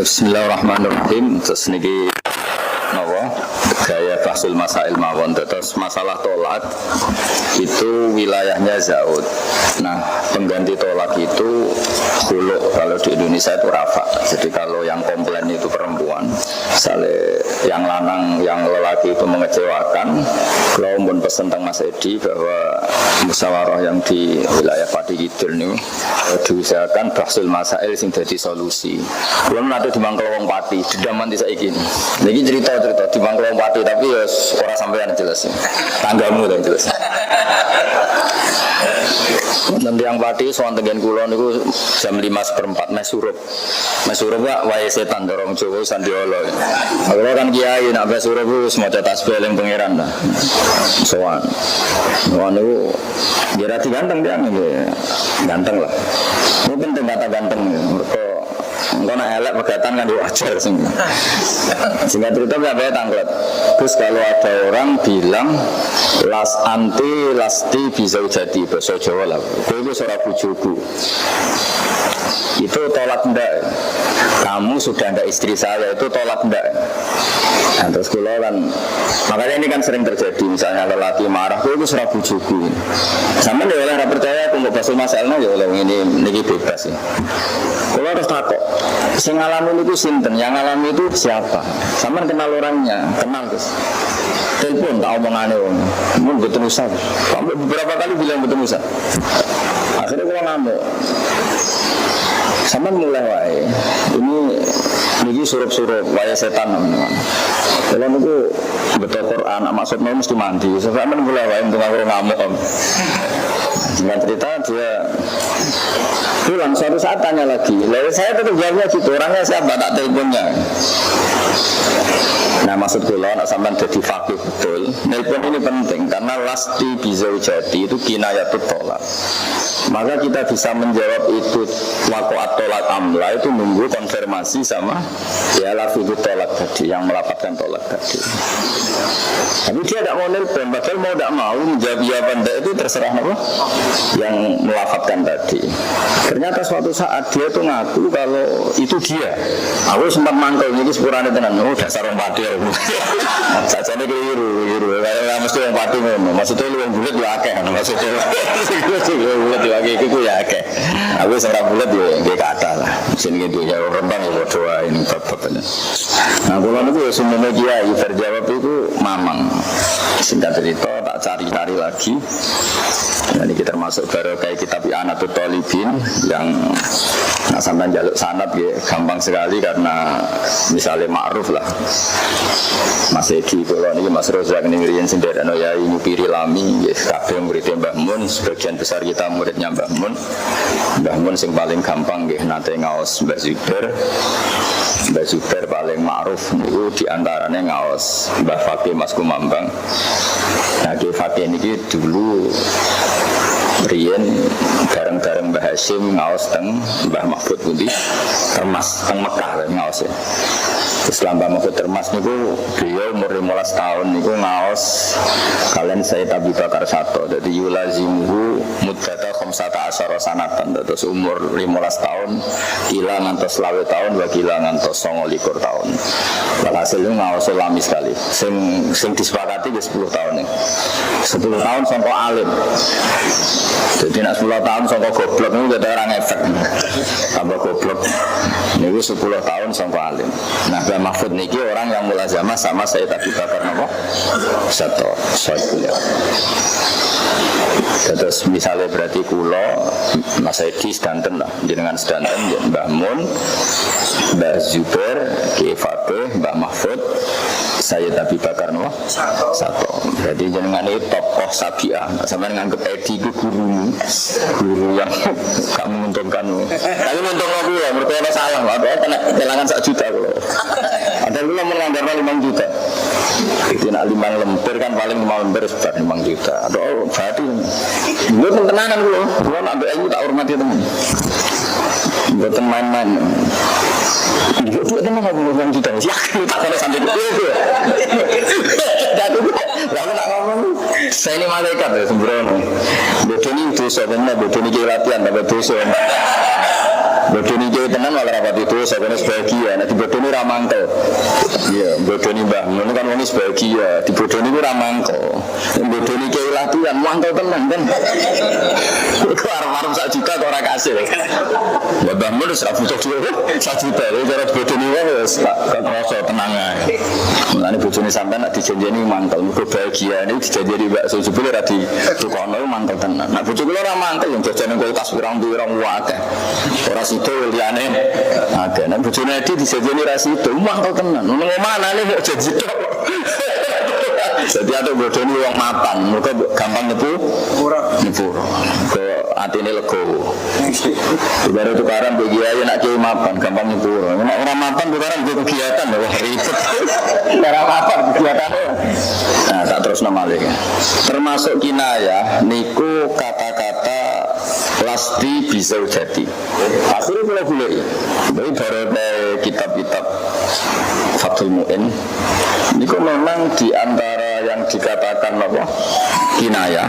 Bismillahirrahmanirrahim. Terus niki napa gaya bahsul masail mawon. Terus masalah tolak itu wilayahnya Zaud. Nah, pengganti tolak itu khulu, kalau di Indonesia itu rafa. Jadi kalau yang komplain itu perempuan, misalnya yang lanang, yang lelaki itu mengecewakan, kalau pun pesen teng Mas Edi bahwa musyawarah yang di wilayah Pati Kidul ini diusahakan bahsul masail sing dadi solusi. Belum ada di Mangkelowong Pati, dedaman di saiki. Niki cerita-cerita di Mangkelowong Pati, tapi ya ora sampean jelas ya. Tanggamu yang jelas. Nanti yang Pati soal tengen kulon itu jam 5:04 mesurup. Mesurup wae setan dorong Jawa Sandiolo. Kalau kan kiai nak mesurup itu semua tasbih yang pangeran lah. Soal. Soal itu dia ganteng dia ganteng lah. Mungkin kata ganteng mereka enggak nak elek pegatan kan wajar sehingga cerita nggak banyak tanglet. Terus kalau ada orang bilang las anti lasti bisa jadi bahasa Jawa lah, itu seorang bujuku itu tolak ndak, kamu sudah ndak istri saya, itu tolak ndak. Nah, terus kalau kan makanya ini kan sering terjadi, misalnya lelaki marah, itu seorang bujuku sama dia oleh percaya aku nggak bahasa masalahnya ya oleh ini bebas ya. Kalau harus takut yang ngalamin itu sinten, yang ngalamin itu siapa, sama kenal orangnya, kenal terus telepon tak omongannya mau betul usah, sampai beberapa kali bilang betul usah, akhirnya kalau ngamuk sama mulai wae ini surup-surup wae setan teman-teman. Kalau itu betul Quran maksudnya mesti mandi, sampai mulai wae untuk ngamuk om. Dengan cerita dia pulang suatu saat tanya lagi, lalu saya tetap jawabnya gitu, orangnya siapa, tak teleponnya. Nah maksud gue nak sampai jadi fakih betul, telepon ini penting karena lasti bizaujati itu kinayatut tolak. Maka kita bisa menjawab itu waqa'at tolak amla itu nunggu konfirmasi sama ya lafidut tolak tadi, yang melapatkan tolak tadi. Tapi dia tidak mau telepon, padahal mau tidak mau menjawab ya benda itu terserah apa yang melapatkan tadi. Ternyata suatu saat dia tuh ngaku kalau itu dia. Aku sempat mangkel ini sepurane tenan, oh dasar orang Pati. Sajane keliru. Kayak mesti orang Pati ngono. Maksudnya lu yang bulat ya akeh, maksudnya. Bulat ya akeh iku ya akeh. Aku ora bulat ya nggih kathah lah. Sing gitu ya rembang ya padha ini bab-babane. Nah, kula niku ya semono kiai terjawab itu mamang. Singkat cerita tak cari-cari lagi. Nah, ini kita termasuk baru kayak kitab I'anatul Talibin yang sampai jaluk sanad ya gampang sekali karena misalnya ma'ruf lah. Mas Edi kalau ini Mas Rozak ini ngirian sendirian ya ini Piri Lami ya kabeh muridnya Mbah Mun, sebagian besar kita muridnya Mbah Mun. Mbah Mun sing paling gampang nggih nate ngaos Mbah Zubair paling ma'ruf niku diantaranya ngaos Mbah Fakih Mas Kumambang. Nah di Fakih ini dulu Rian bareng-bareng Mbah Hashim ngaos teng Mbah Mahfud Pundi Termas teng Mekah ngaos ya. Islam Mbah Mahfud Termas niku beliau umur 15 tahun niku ngaos kalian Sayyid Abi Bakar Sato. Jadi yulazimuhu muddata khamsata asyara sanatan. Terus umur 15 tahun ila ngantos 20 tahun wa kila ngantos 29 tahun. Walhasil ngaos lami sekali. Sing disepakati ke 10 tahun nih. 10 tahun sampai alim. Jadi nak 10 tahun sampai goblok itu ada orang efek tambah goblok ini 10 tahun sampai alim. Nah Mbah Mahfud niki orang yang mulazamah sama Sayyid Abi Bakar napa Sato Sayyid. Terus misalnya berarti kulo Mas Edi sedanten lah jenengan sedanten Mbah Mun, Mbah Zubair, Kiai Fakih, Mbah Mahfud, Sayyid Abi Bakar napa Sato. Berarti jenengan itu tokoh sabiah. Sampeyan nganggep Edi itu guru yang gak menguntungkan. Tapi menguntungkan aku ya, mereka ada salah, ada kelangan 1 juta kalau. Padahal lu melanggar 5 juta. Itu nak 5 lembar kan paling 5 lembar sekitar 5 juta. Aduh, berarti gue tenanan lu. Gue nak ilmu tak hormati teman. Gue main-main. Gue tuh teman nggak mau 5 juta. Yakin tak ada sampai itu. Jadi, lalu nak ngomong. Saya ini malaikat ya sembrono. Bodoh ini dosa, benar. Bodoh ini latihan, tapi dosa. Bodoh ini jadi tenan malah rapat itu sebenarnya sebahagia. Nah di bodoh ini ramangkel. Iya, bodoh ini bang. Ini kan ini sebahagia. Di bodoh ini ramangkel. Bodoh ini jadi latihan, mangkel tenan kan. Kau arep-arep 1 juta kau orang kasih. Ya bang, lu sudah butuh 1 juta. Jadi cara bodoh ini kan rasa tenang aja. Mulane bodoh ini sampai nak dijanjeni mangkel. Kau bahagia ini dijanjeni bakso jebule ra di tukono mangkel tenan. Nah bodoh kula ramangkel yang jajan kulkas pirang-pirang wae. Ora itu liane ada. Nek bojone Edi disejeni ra situ, mangkel tenan. Nang omah nek kok janji tok. Jadi ada bodoni wong mapan, mereka gampang nepu ora. Ke atine legowo. Baru tukaran bagi aja nak kiai mapan, gampang nepu. Nek ora mapan tukaran go kegiatan lho ribet. Ora mapan kegiatan. Nah, tak terus namale. Termasuk kinayah niku kata-kata lasti bisa jadi. Akhirnya boleh-boleh. Dari kitab-kitab Fathul Mu'in niku memang di antara yang dikatakan apa? Kinayah.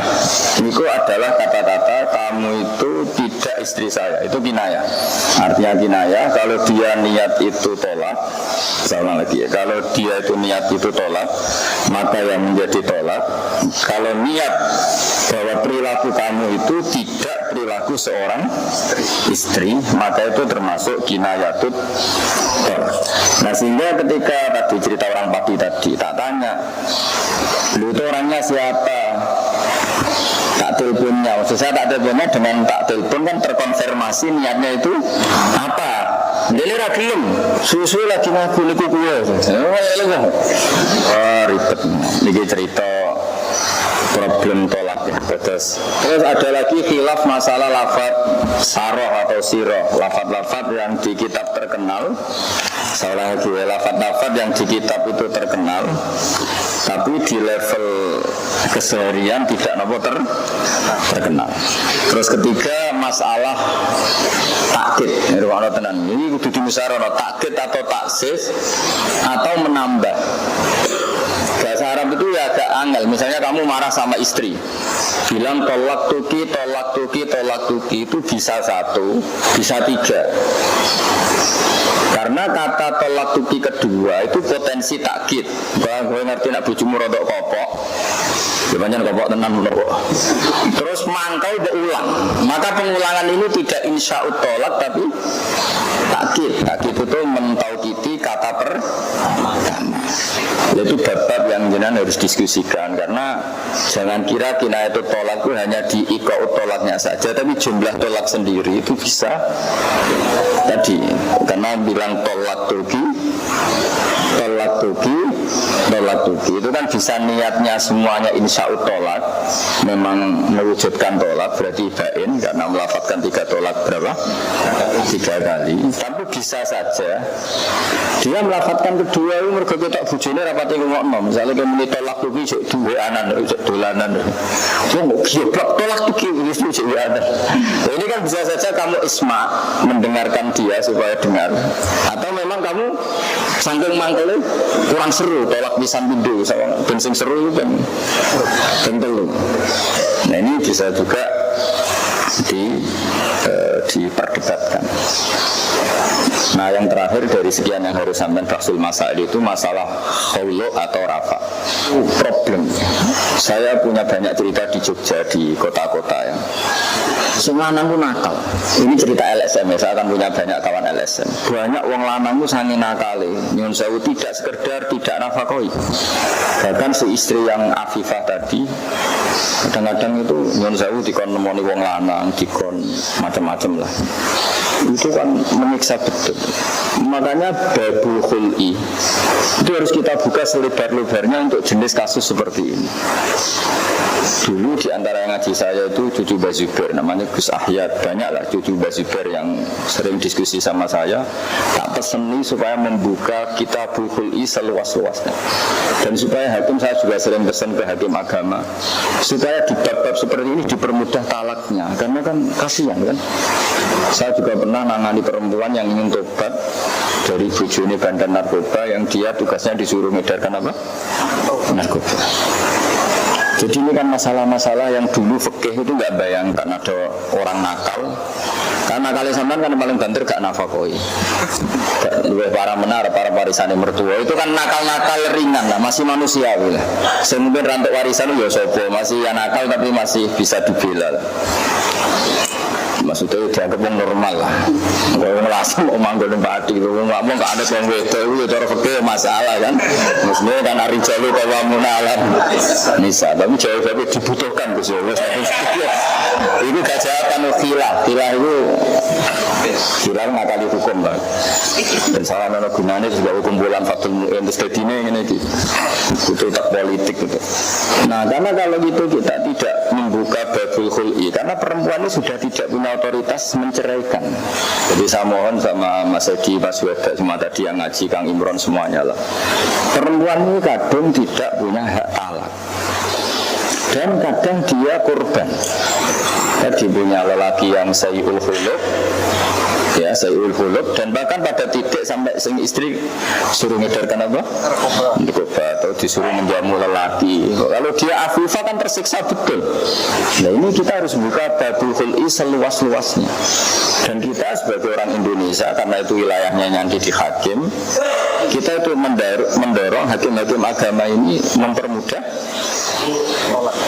Niku adalah kata-kata kamu itu tidak istri saya. Itu kinayah. Artinya kinayah kalau dia niat itu tolak. Sama lagi ya. Kalau dia itu niat itu tolak, maka yang menjadi tolak. Kalau niat bahwa perilaku kamu itu tidak perilaku seorang istri, maka itu termasuk kinayatut tolak. Nah sehingga ketika tadi cerita orang Pati tadi, tak tanya, lu itu orangnya siapa? Tak teleponnya, maksud saya tak teleponnya dengan tak telepon kan terkonfirmasi niatnya itu apa? Dia rakyat susu lagi ngaku niku kuwe. Ribet. Ini cerita problem tolak ya. Terus ada lagi khilaf masalah lafaz saroh atau siroh, lafaz-lafaz yang di kitab terkenal. Salah lagi lafaz-lafaz yang di kitab itu terkenal, tapi di level keseharian tidak terkenal. Terus ketiga masalah takkid. Ini kudu dimusyawarah takkid atau taksis atau menambah. Bahasa Arab itu ya agak angel. Misalnya kamu marah sama istri, bilang tolak tuki itu bisa 1, bisa 3. Karena kata tolak tuki kedua itu potensi takkid. Kalau gue ngerti nak bojomu rodok kopok, banyak kopok tenan kopok. Terus mangkau diulang, maka pengulangan ini tidak insya'ut tolak tapi takkid. Takkid itu mentaukiti kata pertama. Itu bab-bab yang jenengan harus diskusikan, karena jangan kira kinayatut tolak itu hanya di iqa'ut tolaknya saja, tapi jumlah tolak sendiri itu bisa tadi, karena bilang tolak tuki itu kan bisa niatnya semuanya insya'ut tolak, memang mewujudkan tolak berarti bain karena melafadzkan 3 tolak berapa? 3 kali. Tapi bisa saja dia melafadzkan kedua itu mergo ketok bojone rapate ngomongno, misalnya kayak muni tolak tuki sik duwe anan sik dolanan. Wong goblok tolak tuki wis sik duwe anan. Ini kan bisa saja kamu isma mendengarkan dia supaya dengar, atau memang kamu saking mangkele kurang seru tolak pisan pindho ben sing seru itu kan telu. Nah ini bisa juga diperdebatkan. Nah yang terakhir dari sekian yang harus sampai Rasul Masail itu masalah khulu atau rafa. Problem. Saya punya banyak cerita di Jogja, di kota-kota ya. Semua anakku nakal. Ini cerita LSM ya, saya akan punya banyak kawan LSM. Banyak wong lanangku sange nakale, nyun sewu tidak sekedar tidak nafakoi. Bahkan si istri yang Afifah tadi, kadang-kadang itu nyun sewu dikon nemoni wong lanang, dikon macam-macam lah. Itu kan menyiksa betul. Makanya babul khul'i itu harus kita buka selebar-lebarnya untuk jenis kasus seperti ini. Dulu di antara yang ngaji saya itu cucu Mbak Zubair, namanya Gus Ahyad, banyaklah cucu Mbah Zubair yang sering diskusi sama saya. Tak peseni supaya membuka Kitabul Khul'i seluas-luasnya. Dan supaya hakim, saya juga sering pesan ke hakim agama supaya di bab-bab seperti ini dipermudah talaknya, karena kan kasihan kan. Saya juga pernah nangani perempuan yang ingin tobat dari bojone bandar narkoba yang dia tugasnya disuruh ngedarkan apa? Narkoba. Jadi ini kan masalah-masalah yang dulu fikih itu nggak bayangkan ada orang nakal. Karena kali sampean kan paling banter gak nafakoi. Para menar, para warisane mertua itu kan nakal-nakal ringan lah, masih manusia lah. Saya mungkin rantuk warisan ya sopo, masih ya nakal tapi masih bisa dibela lah. Maksudnya dianggap yang normal lah. Kalau ngelasem mau manggil padi, kalau nggak ada yang wedo itu cara fikih masalah kan. Maksudnya kan hari jalu kalau munalan nisa, tapi jawab dibutuhkan Gus. Itu kejahatan khilah itu khilah ngakali hukum lah. Dan salah nana gunanya juga hukum bulan fatul mu'in terus ini butuh tak politik gitu. Nah karena kalau gitu kita tidak membuka babul khul'i karena perempuan ini sudah tidak punya otoritas menceraikan. Jadi saya mohon sama Mas Edi, Mas Weda, semua tadi yang ngaji, Kang Imron semuanya lah. Perempuan ini kadang tidak punya hak talak dan kadang dia korban. Tadi punya lelaki yang sayyul khuluq, ya sayyul khuluq, dan bahkan pada titik sampai sing istri suruh ngedarkan apa? Narkoba atau disuruh menjamu lelaki. Kalau dia afifah kan tersiksa betul. Nah ini kita harus buka babul khul'i seluas-luasnya. Dan kita sebagai orang Indonesia karena itu wilayahnya nanti di hakim, kita itu mendorong hakim-hakim agama ini mempermudah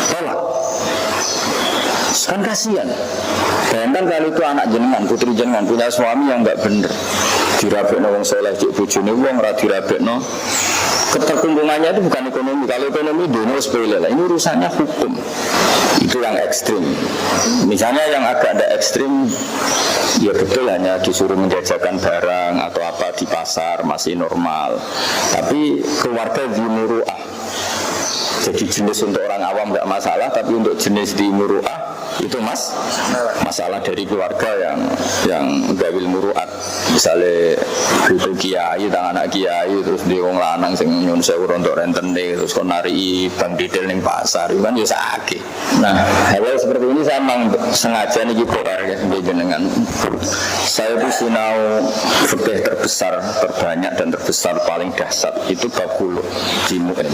tolak. Kan kasihan. Bayangkan kalau itu anak jenengan, putri jenengan punya suami yang enggak bener, dirabekno wong saleh cek bojone wong ora dirabekno. Keterkungkungannya itu bukan ekonomi. Kalau ekonomi dunia sepele lah. Ini urusannya hukum. Itu yang ekstrim. Misalnya yang agak ada ekstrim, ya betul hanya disuruh menjajakan barang atau apa di pasar masih normal. Tapi keluarga dimuru'ah. Jadi jenis untuk orang awam enggak masalah, tapi untuk jenis di muru'ah itu masalah dari keluarga yang gawil muru'at. Misalnya butuh kiai, tangan anak kiai, terus di wong lanang sing nyun sewu untuk rentene, terus kon nari bang didel ning pasar, kan ya sakit. Nah, hal seperti ini saya memang sengaja nih gitu dengan saya itu sinau fikih terbesar, terbanyak dan terbesar paling dahsyat itu bab khuluk di MUN.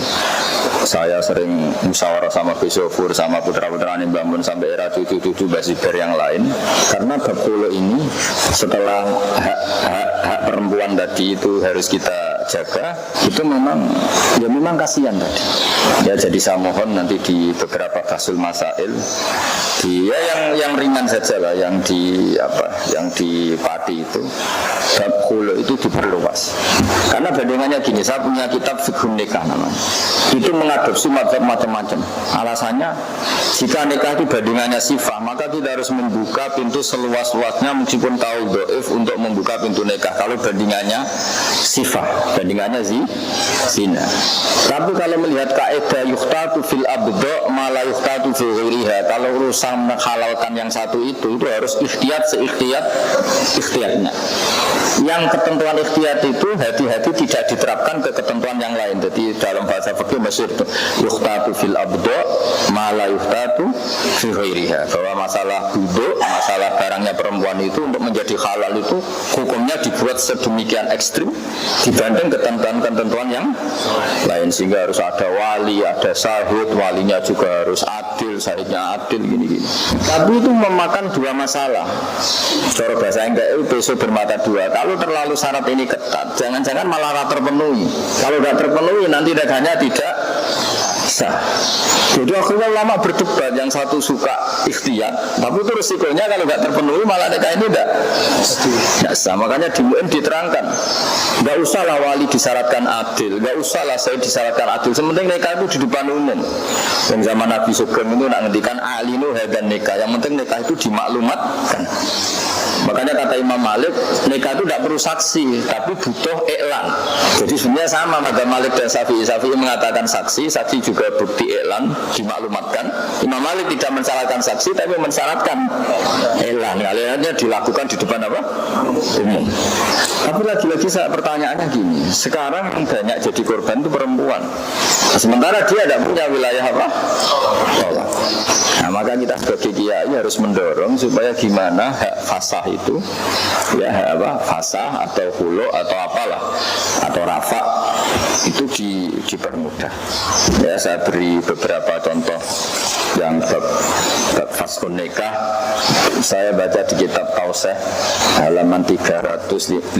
Saya sering musyawarah sama Besofur, sama putra-putranya Mbak Mun sampai era cucu-cucu Mbak Zubair yang lain, karena bab khuluk ini setelah hak perempuan tadi itu harus kita jaga, itu memang kasihan tadi. Ya jadi saya mohon nanti di beberapa kasul masail yang ringan saja lah, yang di pati itu bab khuluk itu diperluas. Karena bandingannya gini, saya punya kitab fiqhun nikah namanya. Itu mengadopsi mazhab macam-macam. Alasannya jika nikah itu bandingannya sifah, maka kita harus membuka pintu seluas-luasnya meskipun tahu dhaif untuk membuka pintu nikah. Kalau bandingannya sifah, bandingannya zina. Tapi kalau melihat kaidah yuhtatu fil abdo ma la yuhtatu fi ghairiha, kalau urusan menghalalkan yang satu itu harus ikhtiyat ikhtiyatnya. Yang ketentuan ikhtiyat itu hati-hati tidak diterapkan ke ketentuan yang lain. Jadi dalam bahasa fikih masyhur yuhtatu fil abdo ma la yuhtatu fi ghairiha, bahwa masalah buduk, masalah barangnya perempuan itu untuk menjadi halal itu hukumnya dibuat sedemikian ekstrim dibanding ketentuan-ketentuan yang lain, sehingga harus ada wali, ada sahid, walinya juga harus adil, sahidnya adil, gini-gini. Tapi itu memakan dua masalah. Cara bahasa enggak itu besok bermata dua. Kalau terlalu syarat ini ketat, jangan-jangan malah terpenuhi. Kalau tidak terpenuhi nanti dagangnya tidak sah. Jadi akhirnya ulama berdebat, yang satu suka ikhtiyat, tapi itu resikonya kalau nggak terpenuhi malah nikah ini tidak sah. Makanya di UN diterangkan, nggak usahlah wali disyaratkan adil, nggak usahlah saya disyaratkan adil. Sementing nikah itu di depan umum. Yang zaman Nabi Sugeng itu nak ngendikan alinu hadan nikah. Yang penting nikah itu dimaklumatkan. Makanya kata Imam Malik, nikah itu tidak perlu saksi, tapi butuh iklan. Jadi sebenarnya sama madzhab Malik dan Syafi'i. Syafi'i mengatakan saksi, saksi juga bukti iklan, dimaklumatkan. Imam Malik tidak mensyaratkan saksi, tapi mensyaratkan iklan. Kaliannya dilakukan di depan apa? Umum. Tapi lagi-lagi saya pertanyaannya gini, sekarang yang banyak jadi korban itu perempuan. Sementara dia tidak punya wilayah apa? Tolak. Nah, maka kita sebagai kiai harus mendorong supaya gimana hak fasah itu, ya hak apa, fasah atau hulu atau apalah, atau rafa itu dipermudah. Ya, saya beri beberapa contoh yang bab faskun nikah. Saya baca di kitab Tauseh halaman 358.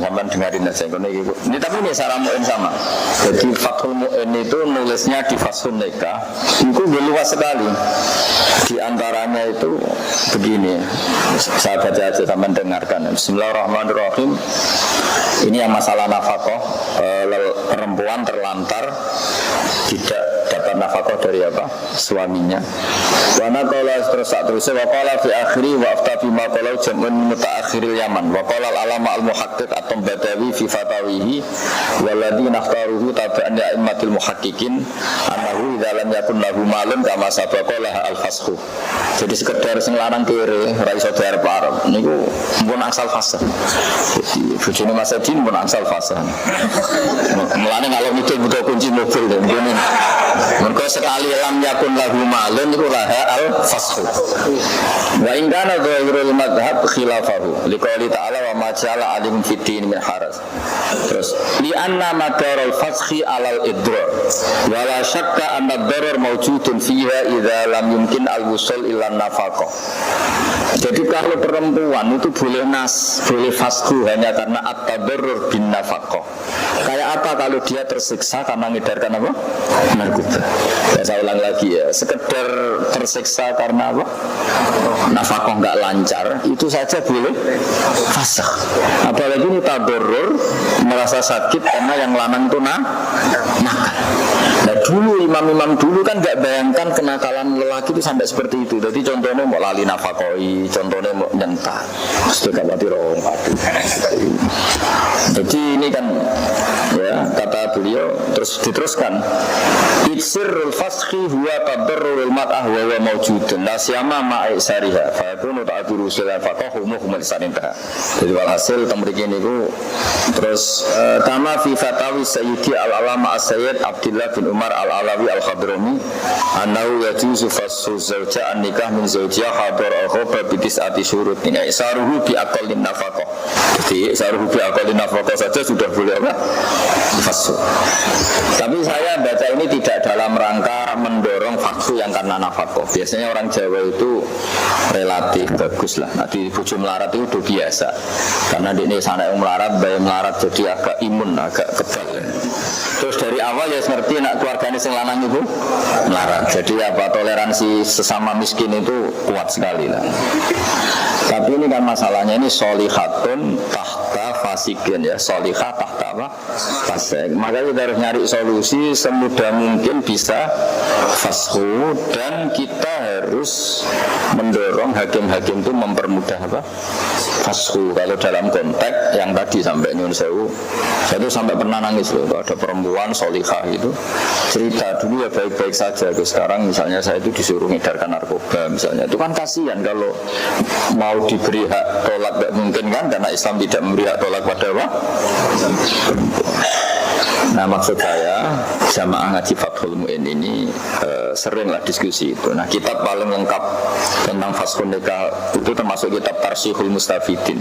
Sampai dengarin aja ini, tapi ini Sarah Mu'in sama. Jadi Fathul Mu'in itu nulisnya di faskun nikah itu luas sekali. Di antaranya itu begini, saya baca aja sampai dengarkan. Bismillahirrahmanirrahim. Ini yang masalah nafkah, perempuan terlantar tidak dapat nafkah dari apa? Suaminya. Wa naqala terusnya wa qala fi akhiri wa afta bima qala jam'un mutaakhiril Yaman. Wa qala al-alama al-muhaqqiq at-Tambadawi fi fatawihi walladzi nakhtaruhu tab'an a'immatil muhaqqiqin annahu idza lam yakun lahu malun kama sabaqa laha al-fasxu. Jadi sekedar sing lanang kere ra iso diarep arep niku pun asal fase. Jadi bojone Mas Edin pun asal fase. Mulane kalau itu butuh kunci mobil ngene. Mergo sekali lam yakun lahu malun niku laha al-fasxu. Wa in kana dhairul madhhab khilafahu liqouli ta'ala wa ma ja'ala alim fiddin min haras. Terus li anna madarul fasxi alal idrar wa la syakka anna ad-darar mawjudun fiha idza lam yumkin al-wusul ila nafaqah. Jadi kalau perempuan itu boleh boleh fasku hanya karena at-tadarrur bin nafaqah. Kayak apa kalau dia tersiksa karena ngedarkan apa? Narkoba. Ya, saya ulang lagi ya, sekedar tersiksa karena apa? Nafaqah enggak lancar, itu saja boleh fasakh. Apalagi ini tadarrur, merasa sakit karena yang lanang itu nakal. Nah dulu imam-imam dulu kan nggak bayangkan kenakalan lelaki itu sampai seperti itu. Jadi contohnya mau lali nafakoi, contohnya mau nyentak, sudah mati rong. Jadi ini kan ya kata beliau terus diteruskan. Iksirul fasqi huwa tadarrurul mat'ah wa huwa mawjudun la siyama ma'isariha fa yakunu ta'duru sulal faqahu muhmal sanintah. Jadi walhasil temriki niku terus kama fi fatawi sayyidi al-alama as-sayyid Abdullah bin Umar al-Alawi al-Khadrami annahu yajuzu fassu zawja an-nikah min zawjiha hadar akhoba bitis ati syurut ini isaruhu bi aqallin nafaqah. Jadi isaruhu bi aqallin nafaqah saja sudah boleh apa? Fassu. Tapi saya baca ini tidak dalam rangka mendorong fassu yang karena nafaqah. Biasanya orang Jawa itu relatif bagus lah. Nanti bojo melarat itu udah biasa. Karena di ini sana yang melarat, bayi melarat jadi agak imun, agak kebal. Terus dari awal ya ngerti nak keluarganya sing lanang itu melarat. Jadi apa toleransi sesama miskin itu kuat sekali lah. Tapi ini kan masalahnya ini solihatun tahta fasikin ya, solihah tahta apa? Fasik. Maka kita harus nyari solusi semudah mungkin bisa fashu dan kita harus mendorong hakim-hakim itu mempermudah apa? Fashu. Kalau dalam konteks yang tadi sampai nyun sewu, saya itu sampai pernah nangis loh. Ada perempuan solihah itu cerita dulu ya baik-baik saja. Sekarang misalnya saya itu disuruh ngedarkan narkoba misalnya, itu kan kasihan kalau mau diberi hak tolak tidak mungkin kan, karena Islam tidak memberi hak tolak pada apa? Nah maksud saya jamaah ngaji Fathul Mu'in ini seringlah diskusi itu. Nah kitab paling lengkap tentang faskun nikah itu termasuk kitab Tarsihul Mustafidin.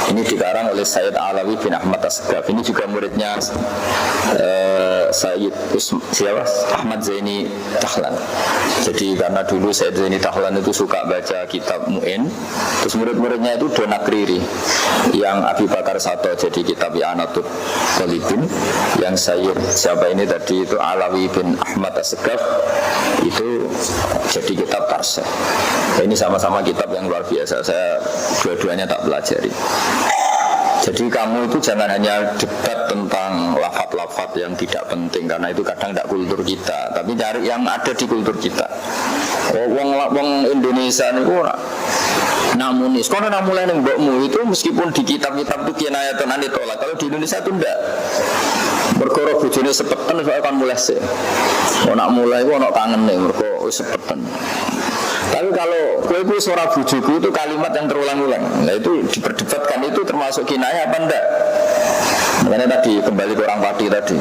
Ini dikarang oleh Sayyid Alawi bin Ahmad As-Sagaf. Ini juga muridnya Sayyid Ahmad Zaini Dahlan. Jadi karena dulu Sayyid Zaini Dahlan itu suka baca kitab Mu'in, terus murid-muridnya itu Donakriri, yang Abi Bakar Sato jadi kitab I'anatul Qalibin, yang Sayyid siapa ini tadi itu Alawi bin Ahmad As-Sagaf itu jadi kitab Tarsih. Ini sama-sama kitab yang luar biasa. Saya dua-duanya tak pelajari. Jadi kamu itu jangan hanya debat tentang lafaz-lafaz yang tidak penting, karena itu kadang tidak kultur kita. Tapi cari yang ada di kultur kita. Wong Indonesia ini namun sekolah mulai neng mbokmu itu meskipun di kitab-kitab itu kinayatun anit tolak, kalau di Indonesia itu enggak. Berkoro bojone sepetan soalnya kan mulai sih. Nak mulai gua nak kangen nih berkoro sepetan. Tapi kalau kue suara bujuku itu kalimat yang terulang-ulang, nah itu diperdebatkan itu termasuk kinayah apa enggak? Makanya tadi kembali ke orang Pati tadi.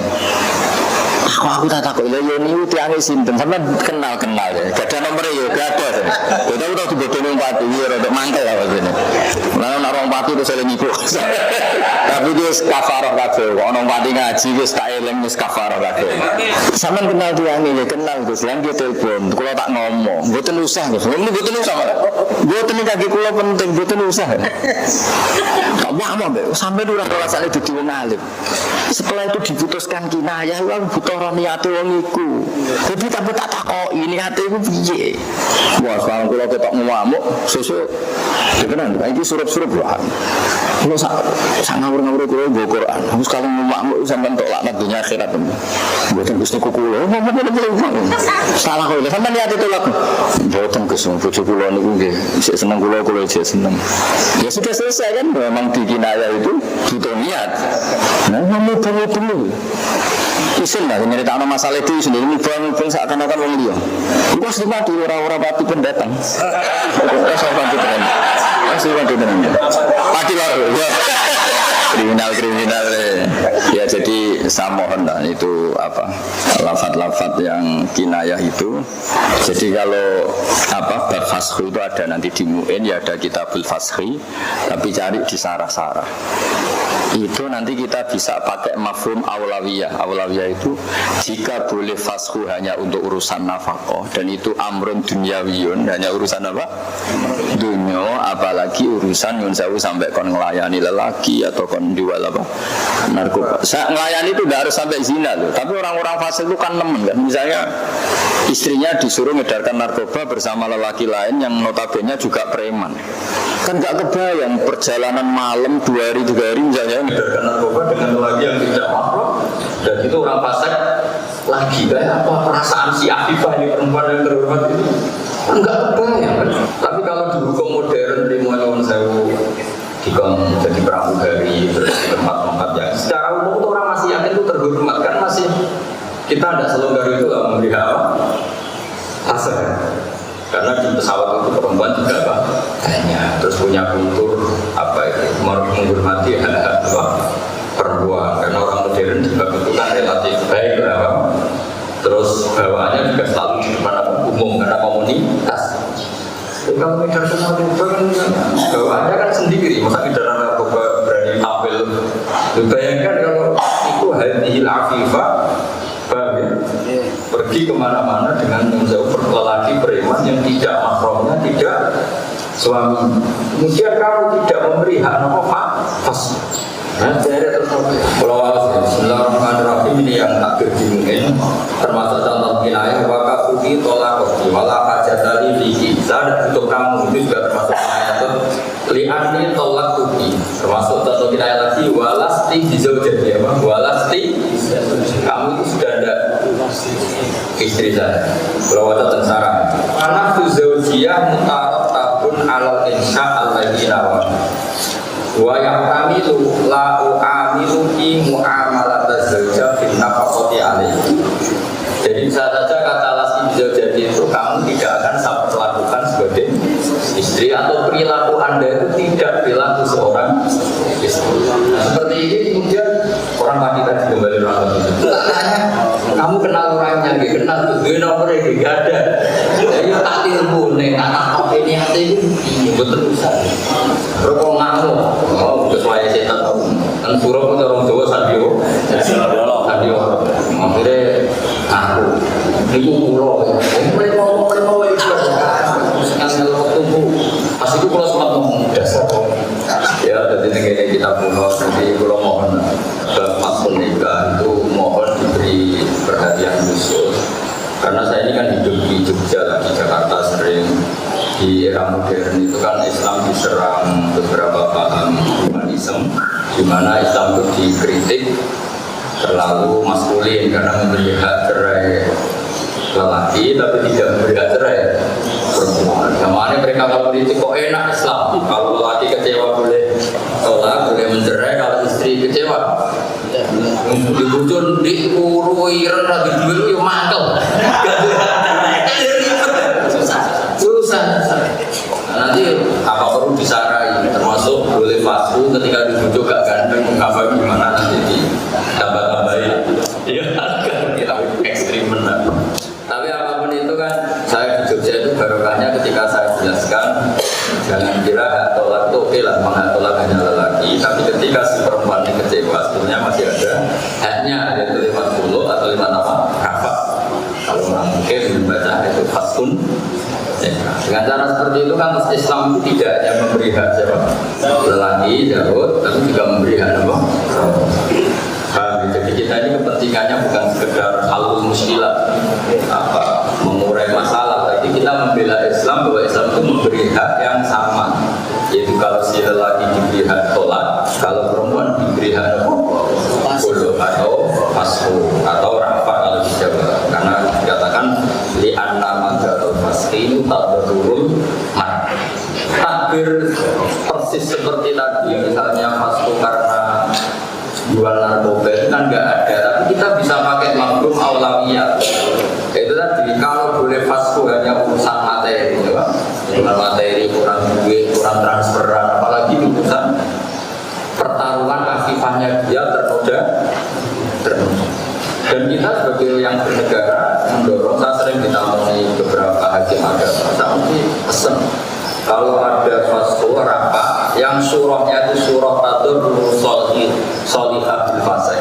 Aku tak takut ya ini tiangnya sinten sampai kenal ya. Gak ada nomornya ya, gak ada. Kita udah dibodohin orang Pati, ya untuk mantel lah begini. Lalu orang Pati itu saling ibu. Tapi dia kafarah kabeh. Orang Pati ngaji dia tak eleng dia kafarah kabeh. Sampai kenal tiangnya, kenal Gus. Yang dia telepon, kalau tak ngomong, bukan usah Gus. Bukan usah malah. Bukan kaki kulo penting, bukan usah. Tak mau sampai orang alasannya jadi wong alim. Setelah itu diputuskan kinayah, aku butuh niate wong iku. Jadi tapi tak takoki niate iku piye. Wah, sekarang kula ketok ngamuk, sesuk dikenal iki surup-surup wae. Kula sak ngawur-ngawur kula nggo Quran. Aku sekali ngamuk sampean tok laknat dunya akhirat. Mboten Gusti kula. Salah kok sampean niate tolak. Mboten Gusti bojo kula niku nggih sik seneng kula sik seneng. Ya sudah selesai kan memang di kinayah itu butuh niat. Nah, ngomong-ngomong isin lah, nyerita masalah itu sendiri mubang seakan-akan wong liya. Iku wis mati ora pati pendatang. Pati lho. Kriminal ya, jadi saya mohon lah itu apa lafaz-lafaz yang kinayah itu. Jadi kalau apa bab fasih itu ada nanti di Mu'in, ya ada kitabul fasih, tapi cari di sarah-sarah itu nanti kita bisa pakai mafhum aulawiyah. Aulawiyah itu jika boleh fasih hanya untuk urusan nafkah dan itu amrun dunyawiyun, hanya urusan apa dunya, apalagi urusan nyun sewu sampai kon ngelayani lelaki atau kon jual apa narkoba. Saya ngelayani itu tidak harus sampai zina loh. Tapi orang-orang fasik itu kan nemen kan. Misalnya istrinya disuruh ngedarkan narkoba bersama lelaki lain yang notabene juga preman. Kan nggak kebayang perjalanan malam 2 hari 3 hari misalnya ngedarkan narkoba dengan lelaki yang tidak mahram. Dan itu orang fasik lagi kayak apa perasaan si Afifah ini perempuan yang terhormat itu enggak kebayang kan. Tapi kalau di hukum modern di Nyuwun Sewu jadi pramugari terus di tempat-tempat yang secara umum itu orang masih yakin itu terhormat kan, masih kita tidak selonggar itu lah memberi apa asal karena di pesawat itu perempuan juga apa banyak, terus punya kultur apa itu menghormati hak-hak apa perempuan, karena orang modern juga itu kan relatif baik lah, terus bawaannya juga selalu di depan umum karena komunitas. Kalau ngedarkan narkoba kan bawaannya kan sendiri, masa ngedarkan narkoba berani tampil. Bayangkan kalau itu hadihil afifah, paham ya? Pergi kemana-mana dengan menjauh lelaki preman yang tidak mahramnya, tidak suami. Kemudian kamu tidak memberi hak nafas. Nah, saya terus kalau Bismillahirrahmanirrahim ini yang tak berjumlah termasuk contoh kinayah wakafuki tolak kopi walau hajatali liki. Saya untuk kamu itu juga termasuk kinayah itu li'ani tolak kopi, termasuk contoh kinayah lagi walasti dizaujati apa? Walasti kamu itu sudah ada istri saya. Kalau ada tentara anak zaujiyah mutarab tabun alal insya alladhi nawa wa ya'tamilu la u'amilu ki mu'amalat az-zawja bin nafaqati alaihi. Jadi bisa saja kata lasti zaujati itu kamu tidak akan saya perlakukan sebagai istri atau perilaku Anda itu tidak perilaku seorang istri. Nah, seperti ini kemudian orang mati tadi kembali orang itu. Kamu kenal orangnya, gak kenal tuh, gue nomornya gak ada. Jadi tak ilmu nih, tak ini hati ini betul usah. Rokok ngamuk, oh kesuai setan kan suruh pun orang Jawa sadio, akhirnya aku, itu pulau, mereka mau itu, sekarang kalau tunggu, pas itu pulau sempat ngomong dasar, ya jadi negara kita pulau, jadi pulau mohon, mas nikah itu mohon diberi perhatian khusus, karena saya ini kan hidup di Jogja, di Jakarta sering. Di era modern itu kan Islam diserang beberapa paham feminisme, di mana Islam itu dikritik terlalu maskulin karena memberi hak cerai lelaki tapi tidak memberi hak cerai perempuan. Kemarin mereka kalau kritik kok enak Islam, kalau lelaki kecewa boleh tolak, boleh mencerai, kalau istri kecewa dibujur, diurui, rendah, dijual, ya mangkel. Susah. Nanti apa perlu disarai, termasuk boleh fasku ketika dibujuk gak ganteng, apa gimana nanti ditambah-tambahin. Iya, kita ekstrim benar. Tapi apapun itu kan, saya di Jogja itu barokahnya ketika saya jelaskan, jangan kira hak tolak itu oke lah, hak tolak hanya lelaki. Tapi ketika si perempuan ini kecewa, sebetulnya masih ada haknya, yaitu 50 atau 5 nama rafa. Kalau orang mungkin membaca itu fasun. Dengan cara seperti itu kan Islam itu tidak hanya memberi hak siapa lelaki, Daud, tapi juga memberi hak apa? Jadi kita ini kepentingannya bukan sekedar halul muskilah, mengurai masalah, tapi kita membela Islam bahwa Islam itu memberi hak yang sama. Yaitu kalau si lelaki diberi hak tolak, kalau perempuan diberi hak bodoh atau fasku atau rafa kalau di Jawa, karena dikatakan li anna madzatul fasqi tadrurul mar. Takbir persis seperti tadi, misalnya fasku karena jual narkoba itu kan nggak ada, tapi kita bisa pakai mafhum aulawiyah. Itu tadi, kalau boleh fasku hanya urusan materi, ya Pak. Dengan materi kurang duit, kurang transferan, apalagi urusan pertaruhan aktifahnya dia ternoda. Dan kita sebagai yang bernegara mendorong, saya sering ditamoni beberapa hakim agama, saya mesti pesen kalau ada fasku rapat yang surahnya itu surah tadarrur solihah bil fasek.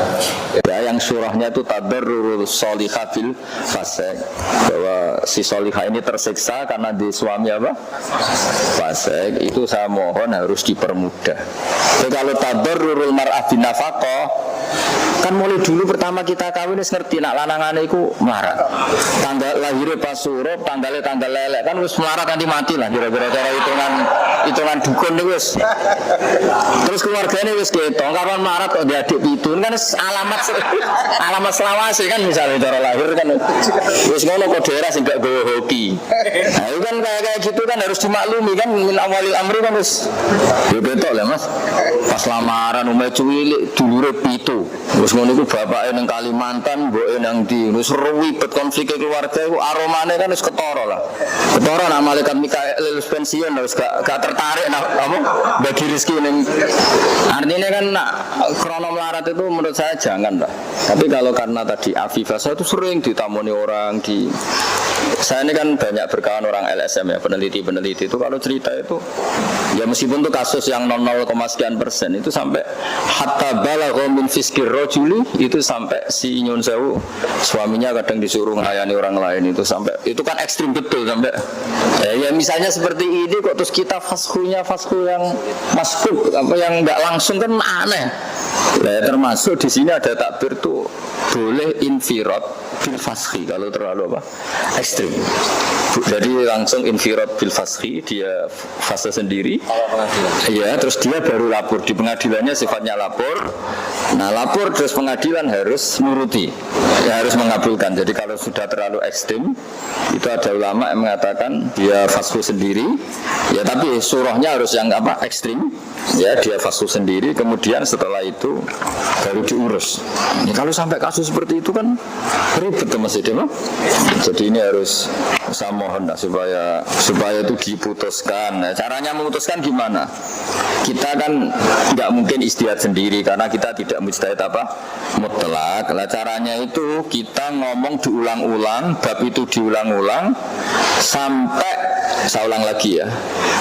Ya, yang surahnya itu tadarrur solihah bil fasek, bahwa si solihah ini tersiksa karena di suami apa? Fasek. Itu saya mohon harus dipermudah. Jadi kalau tadarrurul mar'ah bin nafaqah, kan mulai dulu pertama kita kawin wis ngerti nak lanangane iku melarat. Tanggal lahirnya pas surup, tanggal lelek kan wis melarat nanti mati lah kira-kira cara hitungan dukun niku wis. Terus keluargane wis ketok kapan melarat kok dia adik pitu kan alamat selawase kan misalnya cara lahir kan wis ngono kok daerah sing gak gowo hoki. Nah itu kan kayak gitu kan harus dimaklumi kan min awalil amri kan wis yo ketok lah Mas. Pas lamaran umeh cuwilik dulure pitu. Wis ngono iku bapake ning Kalimantan, mboke nang ndi. Wis ribet konflik keluarga iku aromane kan wis ketara lah. Ketara nak malaikat Mikael wis pensiun wis gak tertarik nak kamu bagi rezeki ning. Artinya kan nak krono melarat itu menurut saya jangan lah. Tapi kalau karena tadi Afifah saya itu sering ditamoni orang di saya ini kan banyak berkawan orang LSM ya, peneliti itu kalau cerita itu ya meskipun itu kasus yang 0, sekian persen itu sampai hatta balagha min fiskir rajuli itu sampai si nyun sewu suaminya kadang disuruh ngayani orang lain itu sampai itu kan ekstrim betul sampai ya misalnya seperti ini kok terus kita fasku yang maskuk apa yang enggak langsung kan aneh. Nah, termasuk di sini ada takbir tuh boleh infirad bil fashi kalau terlalu apa ekstrim. Jadi langsung infirad bil fashi dia fase sendiri. Ya terus dia baru lapor di pengadilannya sifatnya lapor. Nah lapor terus pengadilan harus nuruti, ya harus mengabulkan. Jadi kalau sudah terlalu ekstrim itu ada ulama yang mengatakan dia fasku sendiri. Ya tapi surahnya harus yang apa ekstrim. Ya dia fasku sendiri. Kemudian setelah itu baru diurus. Ya, kalau sampai kasus seperti itu kan ribet Mas Idem. Jadi ini harus saya mohon supaya itu diputuskan. Nah, caranya memutuskan gimana? Kita kan nggak mungkin ijtihad sendiri karena kita tidak mujtahid apa mutlak. Nah, caranya itu kita ngomong diulang-ulang, bab itu diulang-ulang sampai saya ulang lagi ya.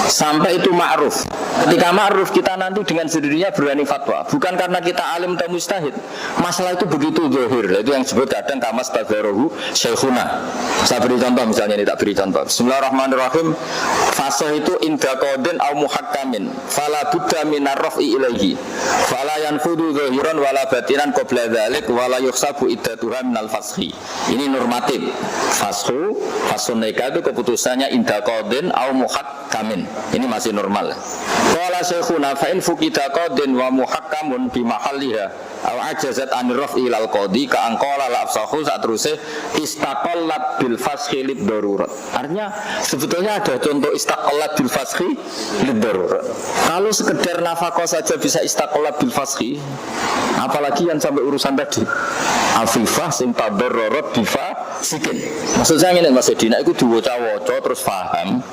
Sampai itu ma'ruf. Ketika ma'ruf kita nanti dengan sendirinya berani fatwa. Bukan karena kita alim atau mujtahid. Masalah itu begitu zahir. Itu yang disebut kadang kamas tadzaruhu syekhuna. Saya beri contoh misalnya ini tak beri contoh. Bismillahirrahmanirrahim. Fasih itu inda qadin au muhakkamin. Fala budda minar raf'i ilaihi. Fala yanfudu zahiran wala batinan qabla dzalik wala yuhsabu iddatuha minal fashi. Ini normatif. Fasun nikah itu keputusannya inda qadin au muhakkamin. Ini masih normal. Qala syekhuna fa in fuqida qadin wa muhakkamun bi mahalliha au ajazat an raf'i ilal qadi ka angqala la afsahu saat terusé istaqallat bil fashi lid darurat. Artinya sebetulnya ada contoh istaqallat bil fashi lid darurat. Kalau sekedar nafkah saja bisa istaqallat bil fashi, apalagi yang sampai urusan tadi afifah sing tadarrarat bifa sikin. Maksud saya ngene Mas Edina iku diwaca-waca terus paham.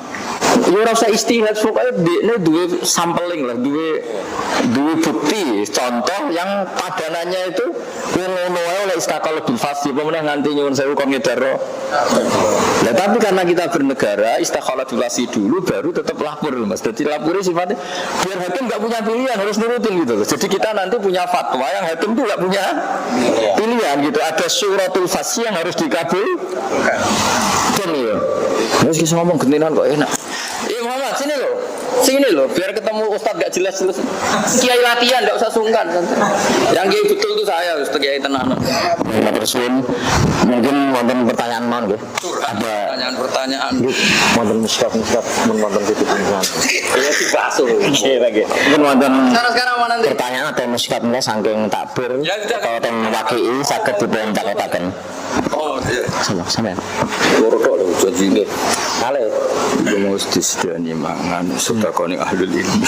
Ya ora usah istihad, pokoknya dekne duwe sampling lah, duwe bukti, contoh yang padanannya itu ngono wae oleh istaqal bil fasi, pemenang nganti nyuwun sewu kon ngedaro. Nah, tapi karena kita bernegara, istaqal bil fasi dulu baru tetap lapor, Mas. Jadi lapornya sifatnya biar hakim enggak punya pilihan, harus nurutin gitu. Jadi kita nanti punya fatwa yang hakim itu enggak punya pilihan gitu. Ada suratul fasi yang harus dikabulkan. Ya. Terus kita ngomong gentinan kok enak. Muhammad sini loh, biar ketemu Ustadz gak jelas-jelas. Kiai latihan, gak usah sungkan. Yang kiai betul itu saya, Ustadz Kiai tenang. Terus mungkin wonten pertanyaan mohon nggih. Ada pertanyaan. wonten muskaf wonten titipan. Ya dibasuh. Nggih nggih. Mungkin wonten Sekarang mana nanti? pertanyaan atau muskaf menika saking takbir atau teng wakil saged dipun cakotaken. Oh, iya. Sampeyan. Loro tok lho janjine. Kale Mesti disediani mangan sedekahane ahlul ilmi.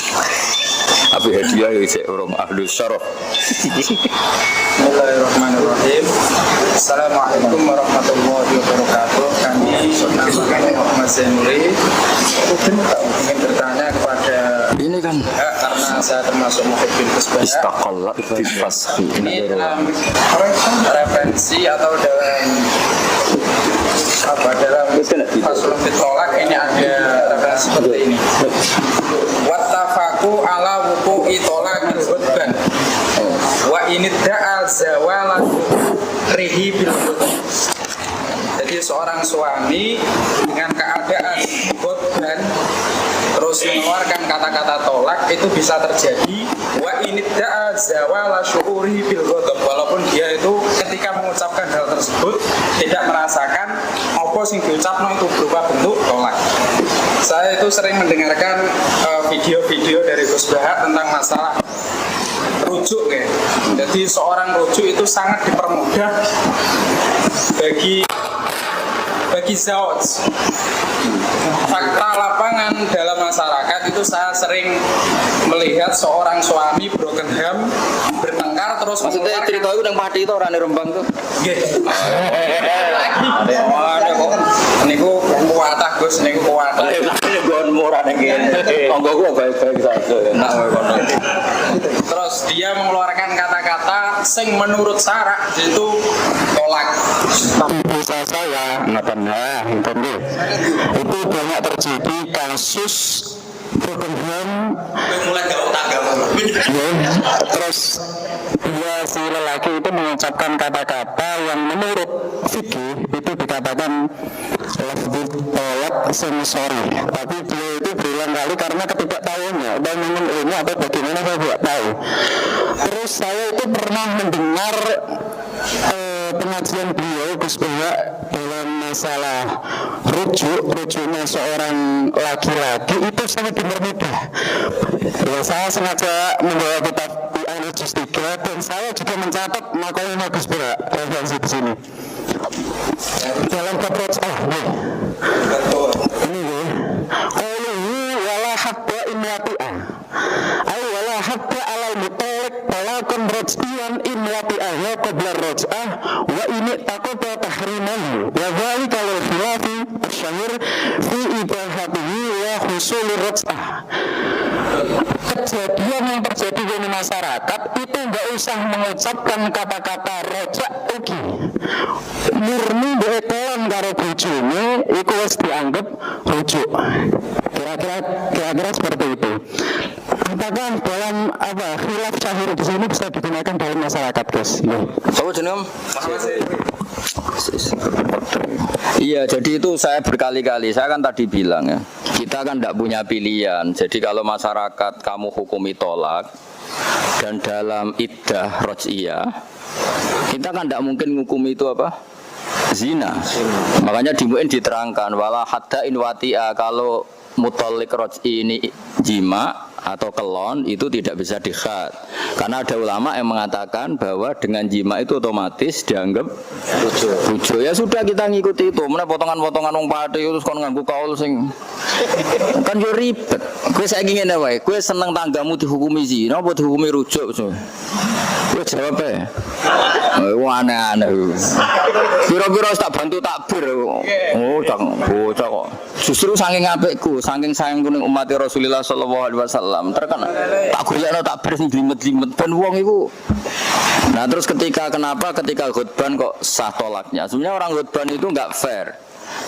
Tapi hadiah ya cek orang ahlus syaraf. Bismillahirrahmanirrahim. Assalamualaikum warahmatullahi wabarakatuh. Kami nama Muhammad Zainuri. Ingin bertanya kepada Ini kan karena saya termasuk muhibbin Ghusbah. istaqallat bil fashi. Ini dalam referensi atau dalam faslun fit tolak ini ada referensi seperti ini. Wattafaku ala wuqu'i tolak ghusban wa inidda'a zawala rihi bil ghusban. Jadi seorang suami dengan keadaan ghusban terus mengeluarkan kata-kata tolak itu bisa terjadi wa inidda'a zawala syu'urihi bil ghadab, walaupun dia itu ketika mengucapkan hal tersebut tidak merasakan apa sing diucapno itu berupa bentuk tolak. Saya itu sering mendengarkan video-video dari Gus Bahak tentang masalah rujuk ya. Jadi seorang rujuk itu sangat dipermudah bagi zawaj. Fakta lapangan dalam masyarakat itu saya sering melihat seorang suami broken home bertengkar terus Maksudnya cerita itu yang pati itu orang di Rembang tuh. nggih. Niku kuatah Gus, niku kuatah. Gon murah ning kene. Tonggoku baik-baik saja. Enak wae kono. Terus dia mengeluarkan kata-kata sing menurut syarak itu tolak. tapi bisa saya itu banyak terjadi kasus broken home. Mulai gaul tanggamu. Terus dia si lelaki itu mengucapkan kata-kata yang menurut fikih itu dikatakan lafzul tolak sensori, tapi dia itu berulang kali karena ketidaktahuannya dan minum ilmu atau bagaimana saya tidak tahu. Terus saya itu pernah mendengar pengajian beliau Gus Bahak dalam masalah rujuknya seorang laki-laki itu sangat dipermudah. Ya, saya sengaja membawa kitab Juz 3 dan saya juga mencatat makalah Gus Bahak referensi di sini. Dalam bab nih. Ini nih. Qauluhu wala habba imlati'ah. Ay wala habba alal mutalik talaqan raj'iyan imlati'ahnya qabla raj'ah wa ini taqaba tahrimahu wa dhalika lil khilafi asyhur fi ibahatihi wa husul raj'ah. Kejadian yang terjadi di masyarakat itu nggak usah mengucapkan kata-kata rojak ugi murni bekelan karo bojone iku wis dianggap rujuk. Kira-kira seperti itu. Apakah dalam khilaf syahir di sini bisa digunakan dalam masyarakat, guys? Apa jenenge? Muhammad Zainuri. Iya, jadi itu saya berkali-kali, saya kan tadi bilang ya, kita kan tidak punya pilihan. Jadi kalau masyarakat kamu hukumi tolak dan dalam iddah roj'iyah, kita kan tidak mungkin hukumi itu apa? Zina. Makanya di MUIN diterangkan wala hadda in wati'a, kalau mutalik roj'i ini jima atau kelon itu tidak bisa dikhat. Karena ada ulama yang mengatakan bahwa dengan jima itu otomatis dianggap rujuk. Ya sudah, kita ngikuti itu. Mana potongan-potongan wong pati terus kon nganggo kaul sing kan yo ribet. Kowe saiki ngene wae, kowe seneng tanggamu dihukumi zina apa dihukumi rujuk? Kowe jawab ae. Oh aneh-aneh. Piro-piro tak bantu takbir. Oh cak bocah kok. Justru saking apikku, saking sayangku ning umat Rasulullah sallallahu alaihi wasallam, terkena tak golekno takbir sing jlimet-jlimet ben wong iku. Nah, terus ketika khutbah kok sah tolaknya. Sebenarnya orang khutbah itu enggak fair.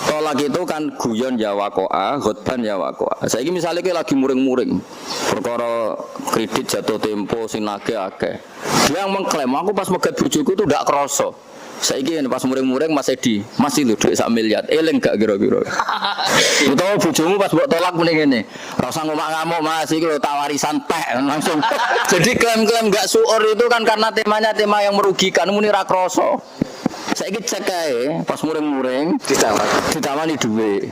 Tolak itu kan guyon ya wakoa, khutbah ya wakoa. Saiki misalnya kayak lagi muring-muring, perkara kredit jatuh tempo sing nagih akeh. Dia yang mengklaim aku pas megat bojoku itu ndak kroso. Saiki pas muring-muring masih lho dhuwit 1 miliar. Eling gak kira-kira. Utawa bojomu pas mbok tolak muni ngene. Ora usah ngomong-ngamuk Mas, iki lho tawarisan teh langsung. Jadi klaim-klaim gak suur itu kan karena temanya tema yang merugikan, muni ra kroso. Saiki cek ae pas muring-muring ditawani dhuwit.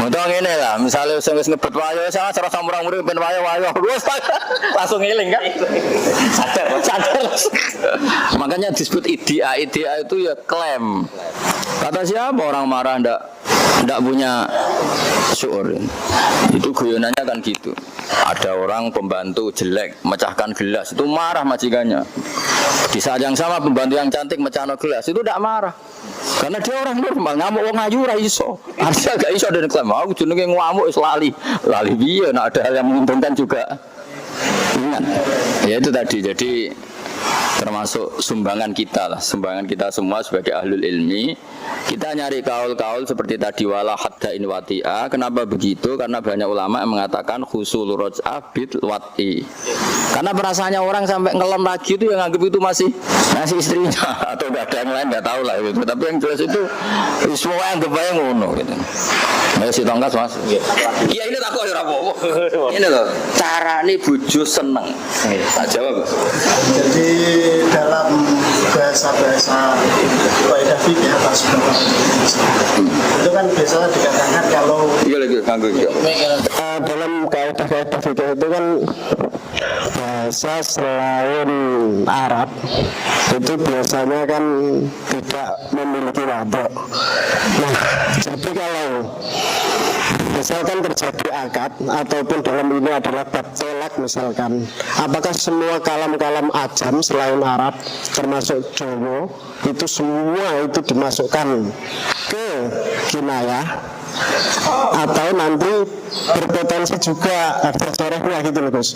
Moto ngene lah, misale wis ngebet wayo salah cara muring-muring ben wayo langsung eling kan. Sadar. Makanya disebut idea itu ya klaim. Kata siapa orang marah ndak punya syuur. Itu guyonannya kan gitu. Ada orang pembantu jelek mecahkan gelas, itu marah majikannya. Di saat yang sama pembantu yang cantik mecahkan gelas, itu tidak marah. Karena dia orang normal, ngamuk wong ayu ra iso. Harusnya gak iso dan klaim, aku jenenge ngamuk wis lali piye, nek ada hal yang menguntungkan juga. Ingat. Ya itu tadi. Jadi termasuk sumbangan kita semua sebagai ahlul ilmi, kita nyari kaul-kaul seperti tadi wala hadda in wati'a. Kenapa begitu? Karena banyak ulama yang mengatakan husul roj'ah bid wati. Karena perasaannya orang sampai ngelem lagi itu yang anggap itu masih istrinya atau ada yang lain nggak tahu lah gitu. Tapi yang jelas itu semua yang kebayang ngono gitu. Ayo si tongkat Mas. Iya ini takut ya apa-apa. Ini loh, carane bojo seneng. Tak jawab. Jadi dalam bahasa-bahasa kaidah fikih atau itu kan biasanya dikatakan kalau dalam kaidah fikih itu kan bahasa selain Arab itu biasanya kan tidak memiliki waduk. Nah, jadi kalau misalkan terjadi akad ataupun dalam ini adalah bab tolak misalkan, apakah semua kalam-kalam ajam selain Arab termasuk Jawa itu semua itu dimasukkan ke kinayah atau nanti berpotensi juga ada sorehnya gitu loh Gus.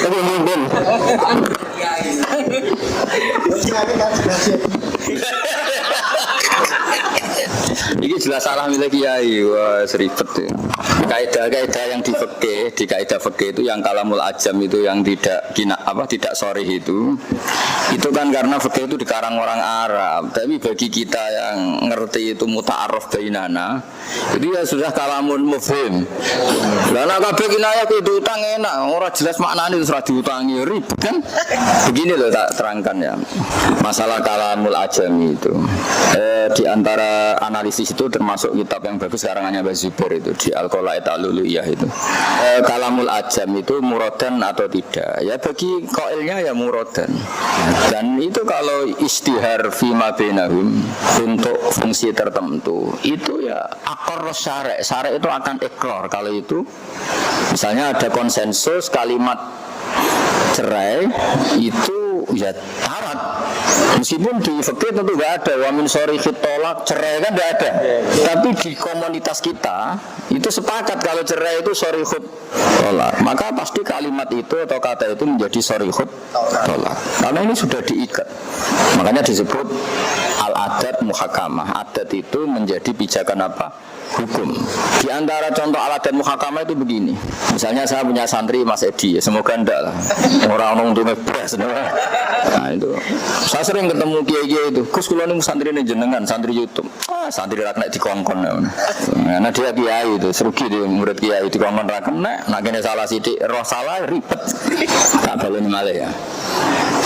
Mungkin. Ini jelas salah milik kiai, wah seribet ya. Kaidah-kaidah yang di kaidah fikih itu yang kalamul ajam itu yang tidak sorih itu kan karena fikih itu dikarang orang Arab. Tapi bagi kita yang ngerti itu muta'arraf bainana, itu ya sudah kalamun mufhim. Lah nek kabeh kinayah kudu utang enak, ora jelas maknane terus ora diutangi ribet kan. Begini loh tak terangkan ya. Masalah kalamul ajam itu. Di antara analisis itu termasuk kitab yang bagus karangannya Mbah Zubair itu di Al-Qalaid Al-Luluyah itu. Kalamul ajam itu muradan atau tidak? Ya bagi qailnya ya muradan. Dan itu kalau istihar fima bainahum untuk fungsi tertentu, itu ya akor syarek. Syarek itu akan ikrar kalau itu misalnya ada konsensus kalimat cerai itu ya syarat. Meskipun di fikih tentu tidak ada wa min sharihit tolak, cerai kan tidak ada. Tapi di komunitas kita itu sepakat kalau cerai itu sharihut tolak. Maka pasti kalimat itu atau kata itu menjadi sharihut tolak. Karena ini sudah diikat. Makanya disebut Al-adat muhakamah. Adat itu menjadi pijakan apa? Hukum. Di antara contoh al-adat muhakamah itu begini. Misalnya saya punya santri Mas Edi, semoga enggak lah. Orang-orang untuk ngebres. Nah itu. Saya sering ketemu kiai-kiai itu. Gus kula niku santri ini jenengan, santri YouTube. Santri ra kena dikongkon. Karena dia kiai itu, serugi dia murid kiai dikongkon ra kena. Nak kene salah sithik, roh salah ribet. Tak baleni malih ya.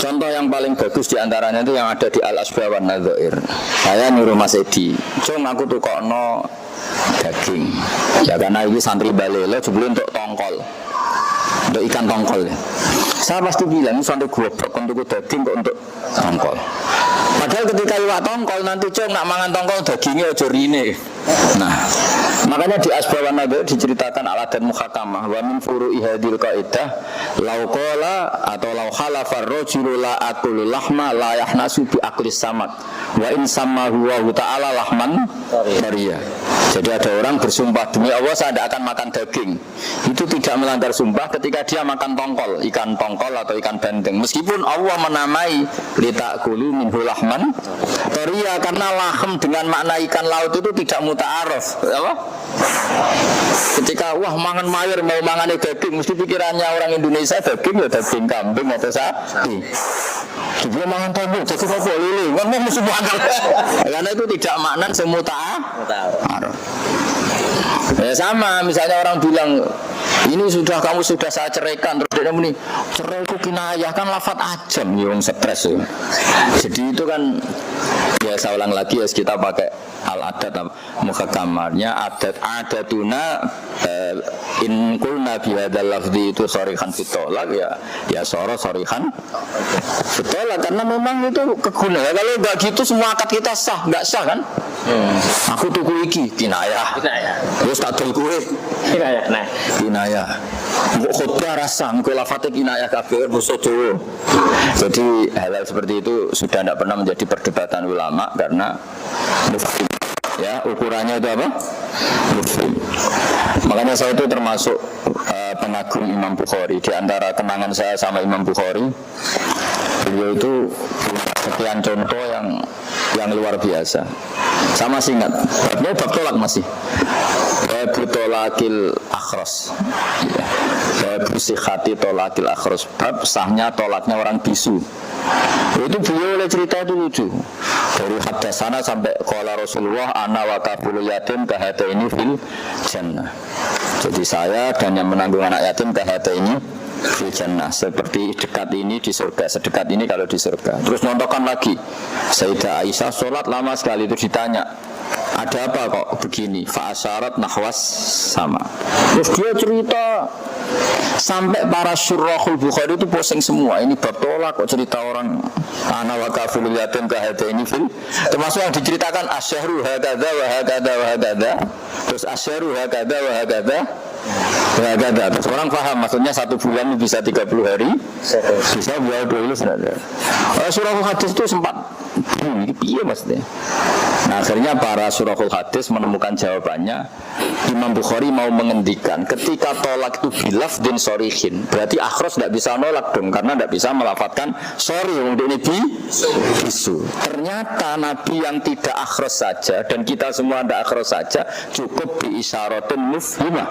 Contoh yang paling bagus di antaranya itu yang ada di Al-Asbah wan Nadzair. Saya nyuruh Mas Edi, "Cung aku tukokno daging." Ya karena ini santri balelo jebule untuk tongkol. Untuk ikan tongkol. Saya pasti bilang ini santri goblok untuk daging kok untuk tongkol. Padahal ketika iwak tongkol nanti Cung nak mangan tongkol dagingnya aja rine. Nah, makanya di Asbah wan Nadzair diceritakan al-adat muhakamah wa min furu'i hadil qaidah law qala atau law halafa ar-rajulu la aqulu lahma la yahnasu bi akli samak wa in sammahu wa ta'ala lahman tariya. Jadi ada orang bersumpah demi Allah saya tidak akan makan daging. Itu tidak melanggar sumpah ketika dia makan tongkol, ikan tongkol atau ikan bandeng. Meskipun Allah menamai litakulu minhu lahman tariya karena lahm dengan makna ikan laut itu tidak muta'aruf. Apa? Ketika wah mangan mayur mau mangan daging, mesti pikirannya orang Indonesia daging ya daging kambing atau sapi. Dia mangan tamu, daging apa lele? Ngomong mesti banget. Karena itu tidak makna semuta'aruf. Ya sama, misalnya orang bilang ini kamu sudah saya ceraikan, terus dia muni cerai itu kinayah kan lafadz ajam, yang stres ya. Jadi itu kan ya saya ulang lagi ya kita pakai al-adat muhakamarnya adatuna in qulna bi hadzal lafzi itu sarihan fitolak ya sarihan fitolak karena memang itu keguna ya. Kalau enggak gitu semua akad kita sah, enggak sah kan? Aku tuku iki kinayah. Terus tak dol kowe kinayah. Nah, kinayah. Mbok khotbah rasa engko lafate kinayah kabeh basa Jawa. Jadi hal seperti itu sudah tidak pernah menjadi perdebatan ulama karena mufhim. Ya, ukurannya itu apa? Mufhim. Makanya saya itu termasuk pengagum Imam Bukhari. Di antara kenangan saya sama Imam Bukhari, beliau itu sekian contoh yang luar biasa. Sama masih ingat, babnya bab tolak masih. Babu tolakil akhros, babu sihati tolakil akhros, bab sahnya tolaknya orang bisu. Itu beliau oleh cerita itu lucu. Dari hadasana sampai qala Rasulullah ana wa kafulu yatim kahataini fil jannah. Jadi saya dan yang menanggung anak yatim kahataini fil jannah, seperti dekat ini di surga, sedekat ini kalau di surga. Terus nyontohkan lagi Sayyidah Aisyah sholat lama sekali, itu ditanya ada apa kok begini, fa'asyarat nahwas sama. Terus dia cerita sampai para syurahul Bukhari itu pusing semua. Ini bab tolak kok cerita orang ana wa kafilul yatim kahataini fil, termasuk yang diceritakan asyhru hakadza wa hakadza wa hakadza. Terus asyhru hakadza wa hakadza wa hakadza. Terus orang paham maksudnya 1 bulan bisa 30 hari, bisa buat 2 bulan. Surahul hadis itu sempat ini piye maksudnya. Nah akhirnya para surahul hadis menemukan jawabannya. Imam Bukhari mau mengendikan ketika tolak itu bilaf dan sorihin, berarti akhros tidak bisa nolak dong, karena tidak bisa melafatkan sorry untuk ini bisu. Ternyata Nabi yang tidak akhros saja dan kita semua tidak akhros saja cukup bi isyaratun mufhimah.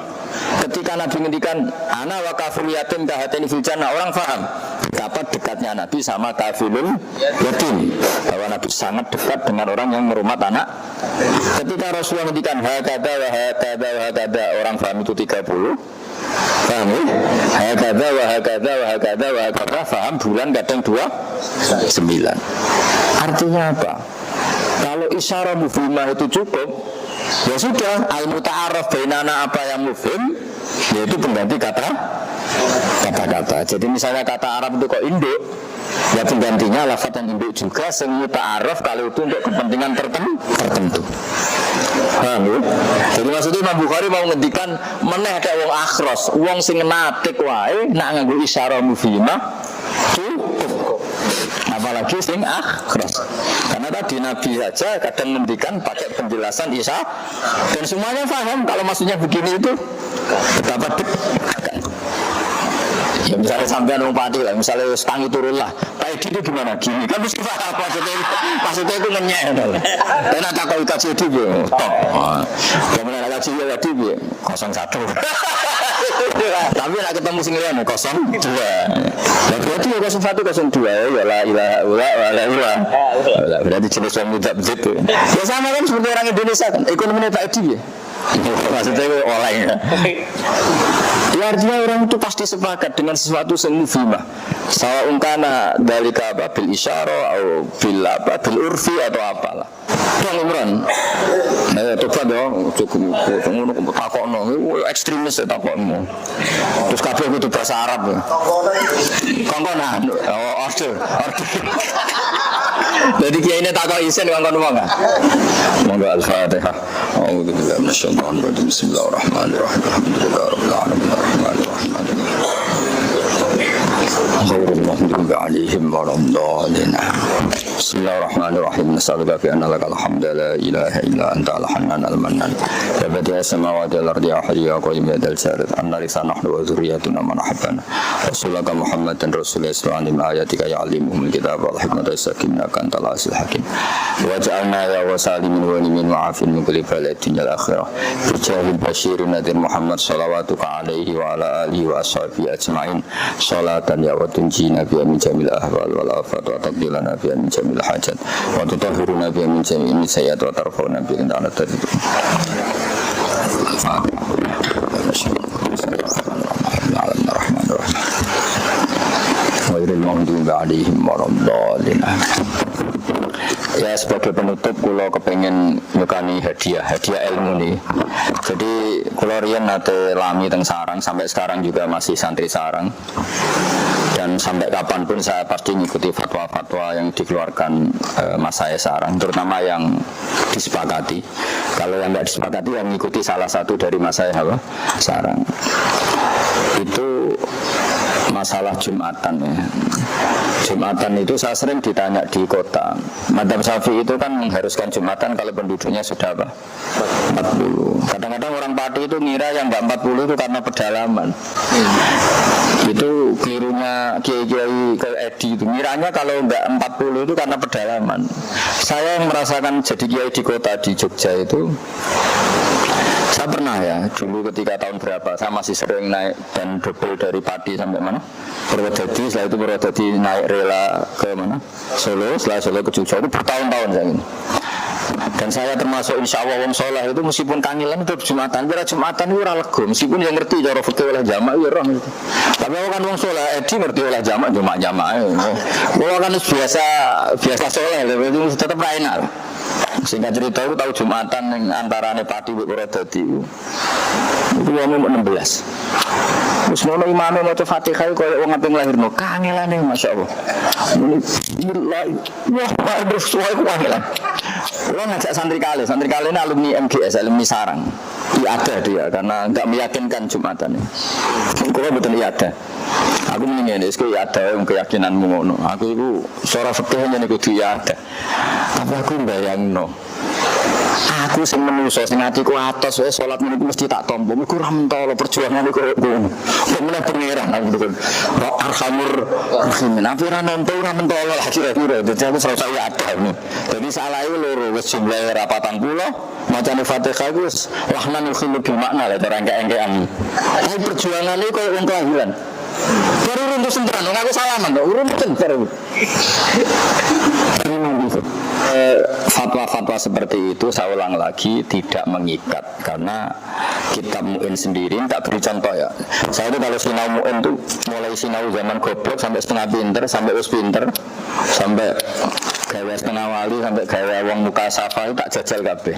Ketika Nabi mengendikan ana wa kafil yatim kahatini fil jannah, orang paham betapa dekatnya Nabi sama kafilul yatim, bahwa Nabi sangat dekat dengan orang yang merumat anak. Ketika Rasulullah menghentikan hakada wa hakada wa hakada, orang paham itu 30. Paham ya? Hakada wa hakada wa hakada wa hakada, paham bulan kadang 29. Artinya apa? Kalau isyarah mufhimah itu cukup, ya sudah, al-muta'arraf bainana apa yang mufhim, yaitu pengganti kata-kata. Jadi misalnya kata Arab itu kok induk, ya penggantinya lafaz yang induk juga sing muta'arraf kalau itu untuk kepentingan tertentu. Paham ya? Jadi maksudnya Imam Bukhari mau ngendikan meneh kayak wong akhros, wong sing natik wae nak nganggo isyarah mufhimah cukup. Apalagi sing akhros. Karena tadi Nabi saja kadang ngendikan pakai penjelasan Isa dan semuanya paham kalau maksudnya begini itu betapa dekat. Ya misalnya sampean wong pati lah, misalnya setangi turun lah. Pak Edi itu gimana? Gini kan mesti paham maksudnya itu ngenyek lah. Karena tak kau kaji itu ya, top. Kemudian kaji ya tadi 01. Tapi nak ketemu sing liyan 02. Lah berarti ya 01 02 ya la ilaha illallah. Berarti jenis wong muda begitu. Ya sama kan seperti orang Indonesia kan, ekonominya Pak Edi ya. Maksudnya itu oleh ya. Ya artinya orang itu pasti sepakat dengan sesuatu yang mufhimah. Sawa ungkana dalika bil isyara atau bil urfi atau apalah. Bang Imran, nah coba dong, cukup ngono takokno, ekstremis takokno. Terus kabeh kudu bahasa Arab. Kongkonan, order. Jadi kiai ini takok isen kongkon wong ah. Monggo Al-Fatihah. A'udzu billahi minasyaitonir rajim. Bismillahirrahmanirrahim. Alhamdulillahirabbil alamin arrahmanirrahim. Ghairil maghdubi 'alaihim waladdallin. Bismillahirrahmanirrahim. Nas'aluka bi anna lakal hamda la ilaha illa anta al-hannan al-mannan. Ya badi'as samawati wal ardi ya hayyu ya qayyum ya dzal jalali. Anna lisana wa dzurriyyatuna man habbana. Rasulaka Muhammadan rasulullah sallallahu alaihi ayatika ya'limuhumul kitaba wal hikmata yasakinaka antal azizul hakim. Wa ja'alna ya wasalimin wa limin wa afin min kulli bala'in al akhirah. Bijahil basyirin nadir Muhammad salawatuka alaihi wa ala alihi wa ashabihi ajma'in. Salatan ya wa tunjina biha min jamil ahwal wal afat wa taqdilana biha min jamil hajat wa tutahhiruna biha min jamil sayyi'at wa tarfa'una biha inda ala tadid. Ghairil maghdubi 'alaihim waladdallin. Ya sebagai penutup kula kepengen nyukani hadiah ilmu nih. Jadi kula riyen nate lami teng sarang, sampai sekarang juga masih santri sarang. Dan sampai kapanpun saya pasti ngikuti fatwa-fatwa yang dikeluarkan mas saya sarang, terutama yang disepakati. Kalau yang tidak disepakati yang ngikuti salah satu dari mas saya sarang. Itu masalah Jumatan ya. Jumatan itu saya sering ditanya di kota. Madzhab Syafi'i itu kan mengharuskan Jumatan kalau penduduknya sudah 40. Kadang-kadang orang Pati itu ngira yang enggak 40 itu karena pedalaman. Itu kelirunya kiai-kiai ke Edi itu. Ngiranya kalau enggak 40 itu karena pedalaman. Saya yang merasakan jadi kiai di kota di Jogja itu, saya pernah ya, dulu ketika tahun berapa, saya masih sering naik dan double dari Pati sampai mana? Purwodadi, setelah itu Purwodadi naik rela ke mana? Solo, setelah Solo ke Jogja, itu bertahun-tahun saya ini. Dan saya termasuk insya Allah wong soleh itu meskipun kangilan itu Jumatan, kira Jumatan itu ora lego, meskipun yang ngerti cara fikih oleh jamak ya roh. Tapi aku kan wong soleh, Edi ngerti oleh jamak jamak. Kalau kan biasa soleh, tapi itu tetap enak. Sehingga cerita itu tahu Jumatan yang antara Pati dan Purwodadi itu umur 16. Terus ngono imame maca Fatihah koyo wong ape nglahirno kangelane masyaallah. Wah, terus suwe kangelan. Kulo ngajak santri kali ini alumni MGS, alumni sarang. Iya ada dia karena enggak meyakinkan Jumatan. Kulo betul iya ada. Aku mendingin itu ya ada keyakinanmu ngono. Aku itu suara fikihnya niku dia ada. Tapi aku bayangno. Aku sing menungso sing atiku atos wae salat niku mesti tak tampa. Iku ora mentolo perjuangan iku ngono. Pemenang pangeran aku betul. Arhamur rahimin. Tapi ora mentolo lah kira-kira. Dadi aku serasa ada. Jadi salah iku loro wis jumlahe ra 40, macane Fatihah iku wis lahnan yukhil bil makna lah cara engke-engkean. Tapi perjuangan iku koyo wong kelahiran. Baru runtuh sentran, aku salaman kok, runtuh baru. Fatwa-fatwa seperti itu saya ulang lagi tidak mengikat karena kitab Mu'in sendiri tak beri contoh ya. Saya itu kalau sinau Mu'in itu mulai sinau zaman goblok sampai setengah pinter, sampai us pinter, sampai gawe setengah wali, sampai gawe wong muka safa itu tak jajal kabeh.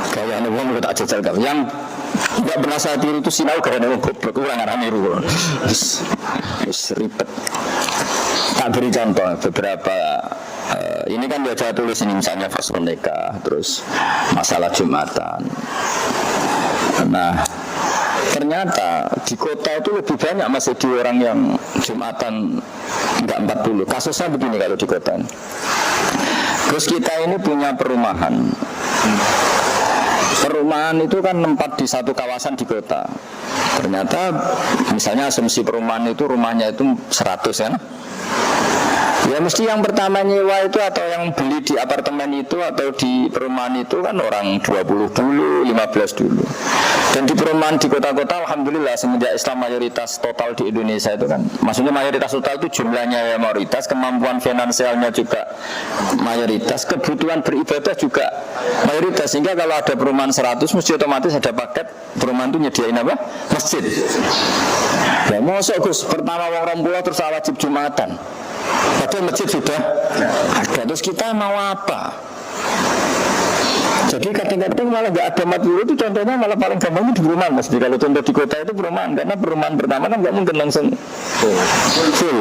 Gawe anu wong tak jajal kabeh. Yang tidak pernah saya tiru itu sinau gawe wong goblok ora ngarani niru. Wis ribet. Tak beri contoh beberapa ini kan dia tulis ini misalnya Faslun Nikah, terus masalah Jumatan. Nah, ternyata di kota itu lebih banyak masih di orang yang Jumatan enggak 40. Kasusnya begini kalau di kota. Terus kita ini punya perumahan perumahan itu kan tempat di satu kawasan di kota. Ternyata misalnya asumsi perumahan itu rumahnya itu 100 kan. Ya mesti yang pertama nyewa itu atau yang beli di apartemen itu atau di perumahan itu kan orang 20 dulu, 15 dulu. Dan di perumahan di kota-kota alhamdulillah semenjak Islam mayoritas total di Indonesia itu kan, maksudnya mayoritas total itu jumlahnya ya mayoritas, kemampuan finansialnya juga mayoritas, kebutuhan beribadah juga mayoritas. Sehingga kalau ada perumahan 100 mesti otomatis ada paket perumahan itu nyediain apa? Masjid. Ya mosok Gus, pertama wong 20 terus wajib Jumatan. Padahal masjid sudah ada, terus kita mau apa? Jadi kadang-kadang malah nggak ada 40 itu contohnya malah paling gampang di perumahan Mas. Jadi kalau contoh di kota itu perumahan, karena perumahan pertama kan nggak mungkin langsung full.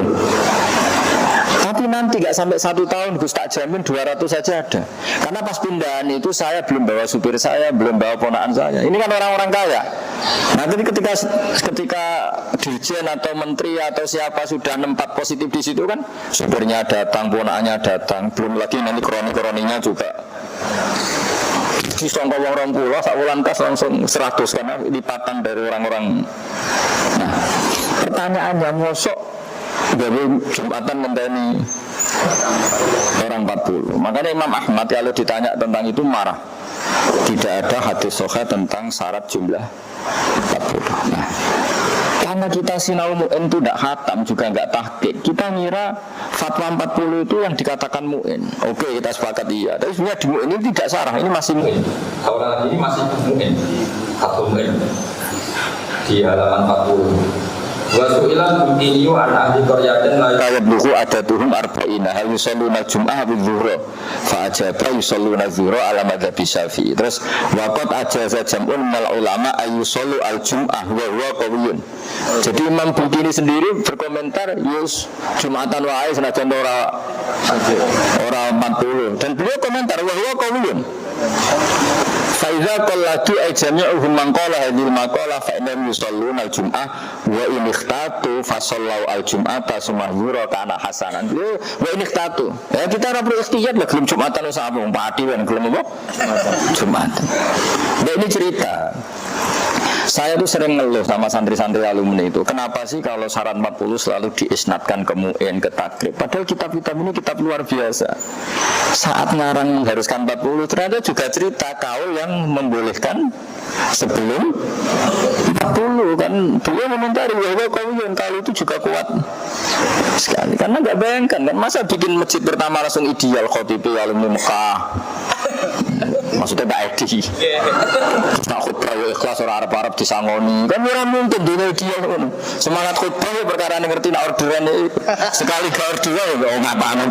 Tapi nanti nggak sampai 1 tahun Gus tak jamin 200 saja ada. Karena pas pindahan itu saya belum bawa supir saya, belum bawa ponakan saya. Ini kan orang-orang kaya. Nanti ketika dirjen atau menteri atau siapa sudah nempat positif di situ kan, supirnya datang, ponakannya datang, belum lagi nanti kroni-kroninya juga. Di songkok orang pulau, sakulan kas langsung 100 karena lipatan dari orang-orang. Nah, pertanyaannya mosok dari Jumatan ngenteni orang 40. Makanya Imam Ahmad kalau ditanya tentang itu marah. Tidak ada hadis sahih tentang syarat jumlah 40. Nah, karena kita sinau mu'in itu tidak khatam juga nggak tahqiq, kita ngira fatwa 40 itu yang dikatakan mu'in. Oke, kita sepakat iya. Tapi sebenarnya di mu'in ini tidak sarah, ini masih mu'in. Kalau ini masih mu'in, satu mu'in di halaman 40. Wasu'ilan bukiniyu anak ahli koryatin layu Kayabluhu adatuhum arba'ina hal yusalluna jum'ah bidzuhra fa'ajaba yusalluna zuhra ala madhabi syafi'i. Terus waqad ajaza jam'un minal ulama ayyusallu al-jum'ah wa huwa qawiyun. Jadi Imam Bukini sendiri berkomentar yus Jumatan wae senajan ora 40. Dan beliau komentar wa huwa qawiyun. Faiza qallatu ajami'uhum man qala hadhil maqala fa innahum yusalluna al-jum'ah wa in ikhtatu fa sallau al-jum'ata sumahura kana hasanan. Wa in ikhtatu. Ya kita ora perlu ikhtiyat lah gelem Jumatan sak wong pati kan gelem apa? Jumatan. Nah, ini cerita. Saya tuh sering ngeluh sama santri-santri alumni itu. Kenapa sih kalau syarat 40 selalu diisnatkan ke mu'in, ke takrib? Padahal kitab-kitab ini kitab luar biasa. Saat ngarang mengharuskan 40, ternyata juga cerita kaul yang membolehkan sebelum 40 kan. Beliau komentari bahwa kaul itu juga kuat sekali. Karena nggak bayangkan kan, masa bikin masjid pertama langsung ideal khotibi alumni Mekah. Maksudnya Mbak Edi nak khutbah ikhlas orang Arab-Arab disangoni kan orang mungkin dunia dia semangat khutbah ya perkara ini ngerti nak orderan sekali ke orderan ya ngapain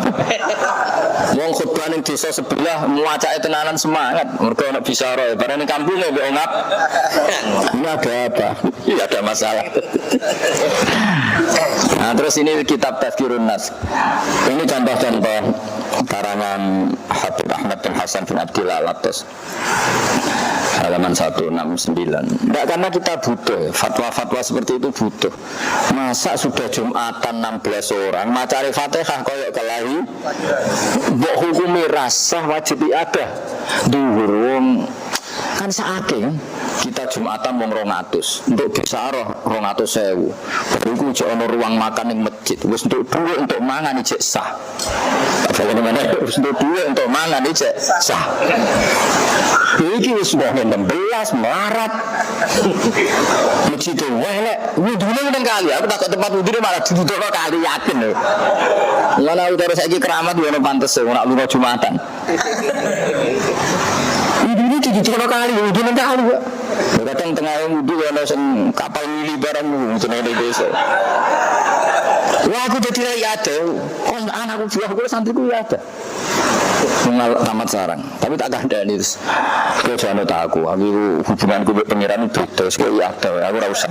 wong khutbah yang desa sebelah muacai tenanan semangat mereka nak bisa roh barang ini kampungnya ya ngap ini ada apa? Iya ada masalah. Nah terus ini kitab Tazkirun Nas, ini contoh-contoh karangan Habib Ahmad bin Hasan bin Abdillah Al-Attas halaman 169. Enggak, karena kita butuh fatwa-fatwa seperti itu butuh. Masa sudah Jumatan 16 orang macari Fatihah koyok kelahi mbok hukumi rasah wajib ada dhuwur kan saake kan kita Jumatan wong 200 untuk bisaroh 200.000 bariku jek ono ruang makan ning masjid wis untuk dhuwit untuk mangan ijek sah bagaimana wis untuk dhuwit untuk mangan ijek sah iki wis sudah 16 Maret masjid welek wudune nang kali aku takut tempat wudune malah didudukno kali yakin lho lha utara saiki keramat yo ono pantes ora lunga Jumatan ini dicicil kali, udah nanti kali ya. Kadang tengah wudhu ada sen kapal mili barang itu nanti desa. Wah aku jadi lagi ada, oh anakku juga aku santriku ya ada. Mengal tamat sarang, tapi tak ada nih. Kau jangan tahu aku hubunganku dengan pengiran itu terus kau ya ada, aku rasa.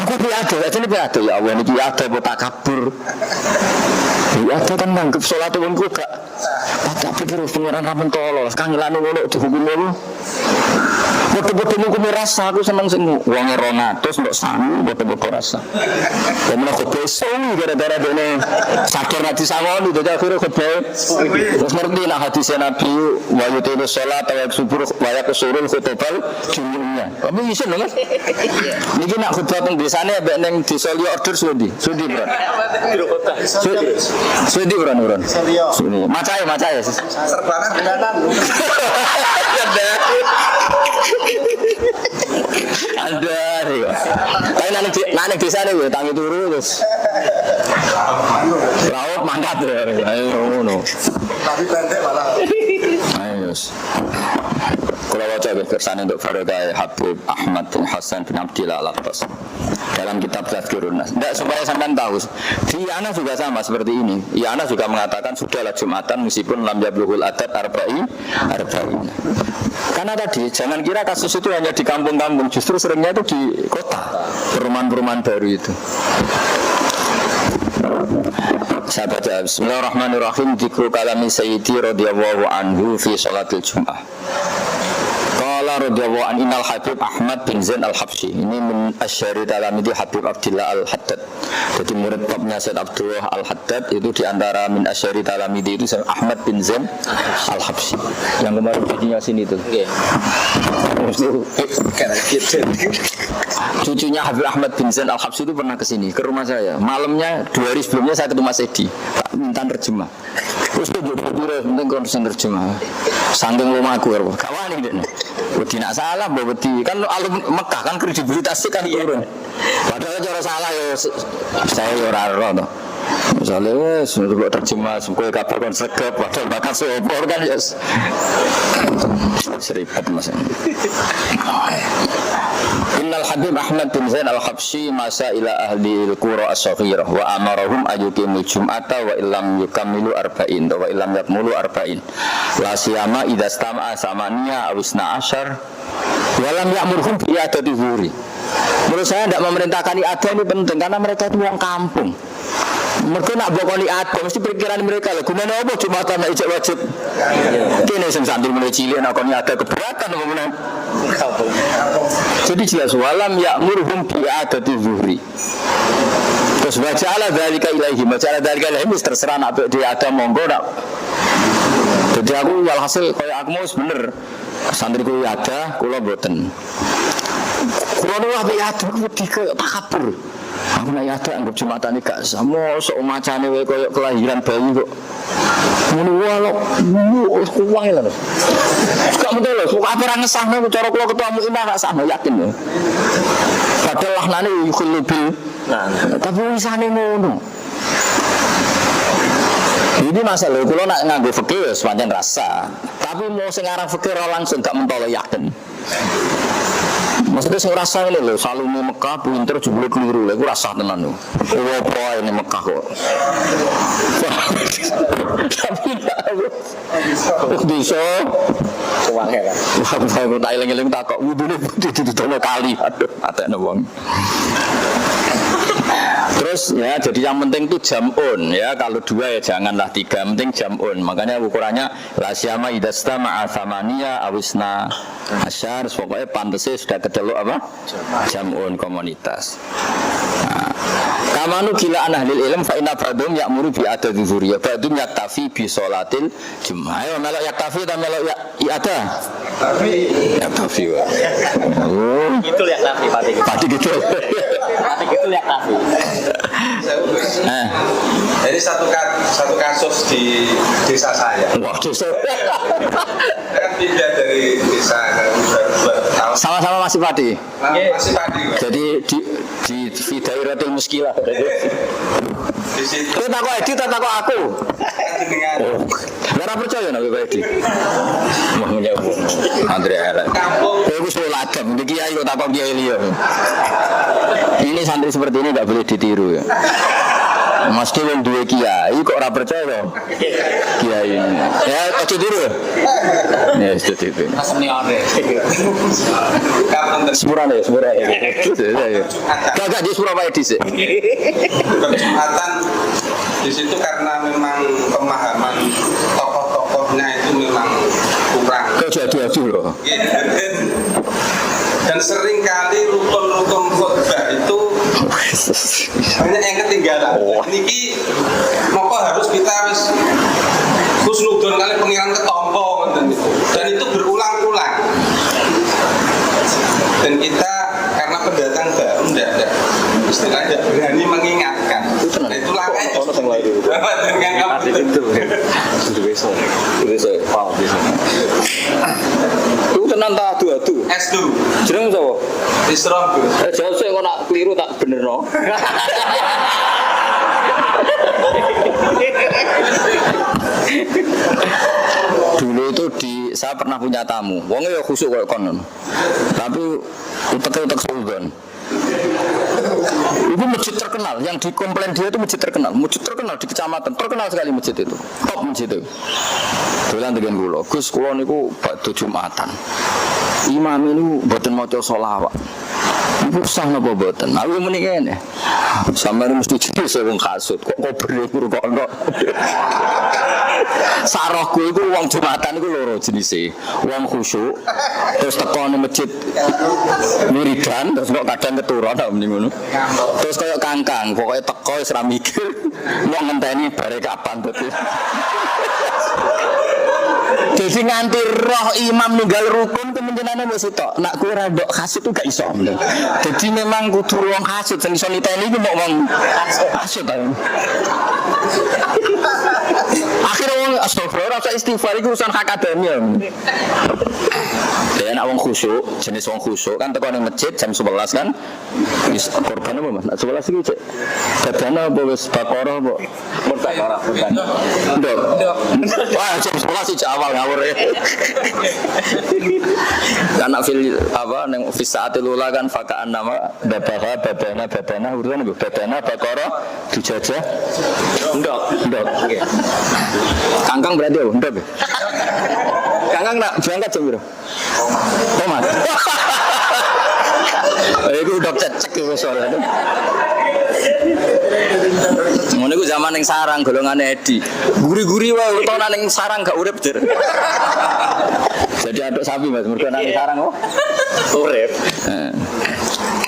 Aku ada, aja nih ada ya Allah ini ada buat tak kabur. Ya ada kan nanggep sholat pun gak. Tak pikir pengiran ramen tolol, kangelan ngono dihukum ngono. Bodoh-bodoh ngukumi rasa, aku seneng sing wonge 200 mbok sami bodoh-bodoh rasa. Kemudian khutbah suwi gara-gara dene sadar nek disangoni dadi akhire khutbah. Terus ngerti nak hadisnya Nabi wa yutilu sholat wa subuh wa yasurul khutbal jumu'nya. Kamu isin lho kan? Niki nak khutbah teng desane ambek ning desa liya order sundi. Sundi, Bro. Sundi, Bro. Sundi. Macae. Serbanan bulanan. Ada ya. Tapi nanti desa nih gue tangi turu terus. Laut mangkat ya. Ayo ngono. Tapi pendek malah. Ayo. Kalau baca kersane untuk Farogai Habib Ahmad bin Hasan bin Abdillah Al-Abbas dalam kitab Tazkirun Nas. Tidak supaya sampean tahu. Di Anas juga sama seperti ini. Anas juga mengatakan sudahlah Jumatan meskipun lam yablughul adat arba'in. Karena tadi jangan kira kasus itu hanya di kampung-kampung, justru seringnya itu di kota, perumahan-perumahan baru itu. Saya baca Bismillahirrahmanirrahim. Dzikru kalami Sayyidi radhiyallahu anhu fi sholatil Jum'ah. Qala radhiyallahu an innal Habib Ahmad bin Zain Al-Habsyi. Ini min asyari talamidi Habib Abdillah Al-Haddad. Jadi murid babnya Said Abdullah Al-Haddad itu diantara min asyari talamidi itu Ahmad bin Zain Al-Habsyi. Yang kemarin videonya sini tuh. Cucunya Habib Ahmad bin Zain Al-Habsyi itu pernah kesini ke rumah saya. Malamnya 2 hari sebelumnya saya ketemu Mas Edi, minta terjemah. Terus tuh berdua penting konsen terjemah. Sangking rumahku ya, kawan ini. Wedi nak salah, wedi kan alum Mekah kan kredibilitasnya kan turun. Padahal cara salah ya saya ora ora to. Misalnya wes untuk terjemah semua kabar kon segep padahal bakal sopor kan ya. Seribet Mas. Innal Habib Ahmad bin Zain Al-Habsyi masa ila ahli al-qura as-saghirah wa amarahum ayyuqimu jum'ata wa illam yukammilu arba'in wa illam yakmulu arba'in. La siyama idza istama'a samaniya aw isna asyar wa lam ya'murhum bi i'adati zuhri. Menurut saya tidak memerintahkan i'adah ini penting karena mereka itu orang kampung. Mereka nak bokoni ada, mesti pikiran mereka lah. Gimana apa Jumatan nak ijak wajib? Kini sing santri mulai cilik nak koni ada keberatan apa mana? Jadi jelas walam ya'murhum bi'adati zuhri. Terus waja'ala dzalika ilaihi, waja'ala dzalika ilaihi terserah nak dia ada monggo nak. Jadi aku walhasil kayak aku mau bener santriku ada, kula mboten. Kula nu apik ada wedi koyo takabur. Aku nak ada anggap Jumatan ini gak sama sok macane wae koyo kelahiran bayi kok. Ngono wae kuwang lho. Gak betul lho, kok apa ora ngesahno cara kula ketua mukminah gak sahno yakin lho. Padahal lahnane khulubil. Tapi wisane ngono. Ini masalah kula nak nganggo fikih wis pancen rasa. Tapi mau sing aran fikih ora langsung gak mentolo yakin. Maksudnya saya rasa ini loh, salune Mekah pinter jebule keliru lho, iku rasa tenan lho. Apa ini Mekah kok. Tapi bisa uang ya kan. Wah, tak eling-eling tak kok wudune ditutuno kali. Aduh, atekno wong. Terus ya jadi yang penting itu jam'un ya, kalau 2 ya janganlah 3, penting jam'un. Makanya ukurannya la syama idastama'a thamaniya awisna asyar, pokoknya pantasnya sudah kecelok apa? Jam'un komunitas. Nah, kamanu gila anahlil ilm fa inna ba'dhum ya'muru bi adati dzuriyah, ba'dhum yaktafi bi sholatil jum'ah. Ayo melok yaktafi ta melok i'adah? Yaktafi wa. Itu yaktafi Pak gitu. Itu yaktafi. Jadi satu kasus di desa saya. Wah, desa. Kan pindah dari desa kan baru 2 tahun. Sama-sama masih padi. Masih padi. Jadi di dairatul muskilah. Di situ. Kita takut Edi, kita takut aku. Dengan Nggak percaya nabi Pak Edi. Mau menjawab. Andre Ella. Aku sudah ladang. Di kiai kok takut kiai liya. Ini santri seperti ini nggak boleh ditiru ya. Mas Dewan 2 kiai kok ora percaya kiai ini. Ya ojo tiru. Ya itu tiru. Sepurane. Gak di Surabaya dhisik. Jumatan di situ karena memang pemahaman tokoh-tokohnya itu memang kurang. Ojo adu-adu loh. Dan seringkali rukun-rukun khutbah itu banyak yang ketinggalan. Niki maka harus kita harus husnudon kali pengiran ketompo dan itu berulang-ulang. Dan kita karena pendatang baru tidak istilahnya tidak berani mengingatkan. Nah, itu langkahnya dengan kamu Itu besok paham besok. Itu tenan tak adu-adu. S2 Jeneng sapa? Isrom Jawab saya kok nak keliru tak bener no. Dulu itu saya pernah punya tamu. Wongnya ya khusuk kayak konon. Tapi utek-utek sultan. Itu masjid terkenal, yang dikomplain dia itu masjid terkenal di kecamatan, terkenal sekali masjid itu, top masjid itu. Dolan dengan kula, Gus kula niku badhe Jumatan. Imam ini mboten maca sholawat. Ibu sah napa mboten? Aku muni kene. Sampeyan mesti jenis wong kasut, kok kobre kurkono. Sarahku iku wong Jumatan iku loro jenise. Wong khusyuk terus teko nang masjid wiridan terus kok kadang keturun ta muni ngono. Terus kaya kangkang, pokoke teko wis ra mikir mau ngenteni bare kapan dadi. Jadi nganti roh imam ninggal rukun kemungkinannya mesti tok. Nak kowe ra ndok kasut itu gak iso. Jadi memang kudu wong kasut sing iso niteni iku mok wong kasut ta. Akhirnya wong astagfirullah rasa istighfar iku urusan akademi. Ya nek wong khusyuk, jenis wong khusyuk kan teko ning masjid jam 11 kan. Wis korban apa Mas? 11 iki cek. Badana apa wis Baqarah apa? Baqarah. Ndok. Wah, jam 11 iki awal ngawur ya. Karena ning fisaatil ula kan fakaan nama babana urusan iku badana Baqarah dijajah. Ndok. Nggih. Kangkang berarti apa? Ndok. Kangkang nak berangkat jam berapa? Oh Mas. Iku udah cecek iku soalnya. Ngono iku zaman ning sarang golongane Edi. Guri-guri wae utawa ning sarang gak urip, Dir. Jadi aduk sapi Mas, mergo nang sarang kok urip.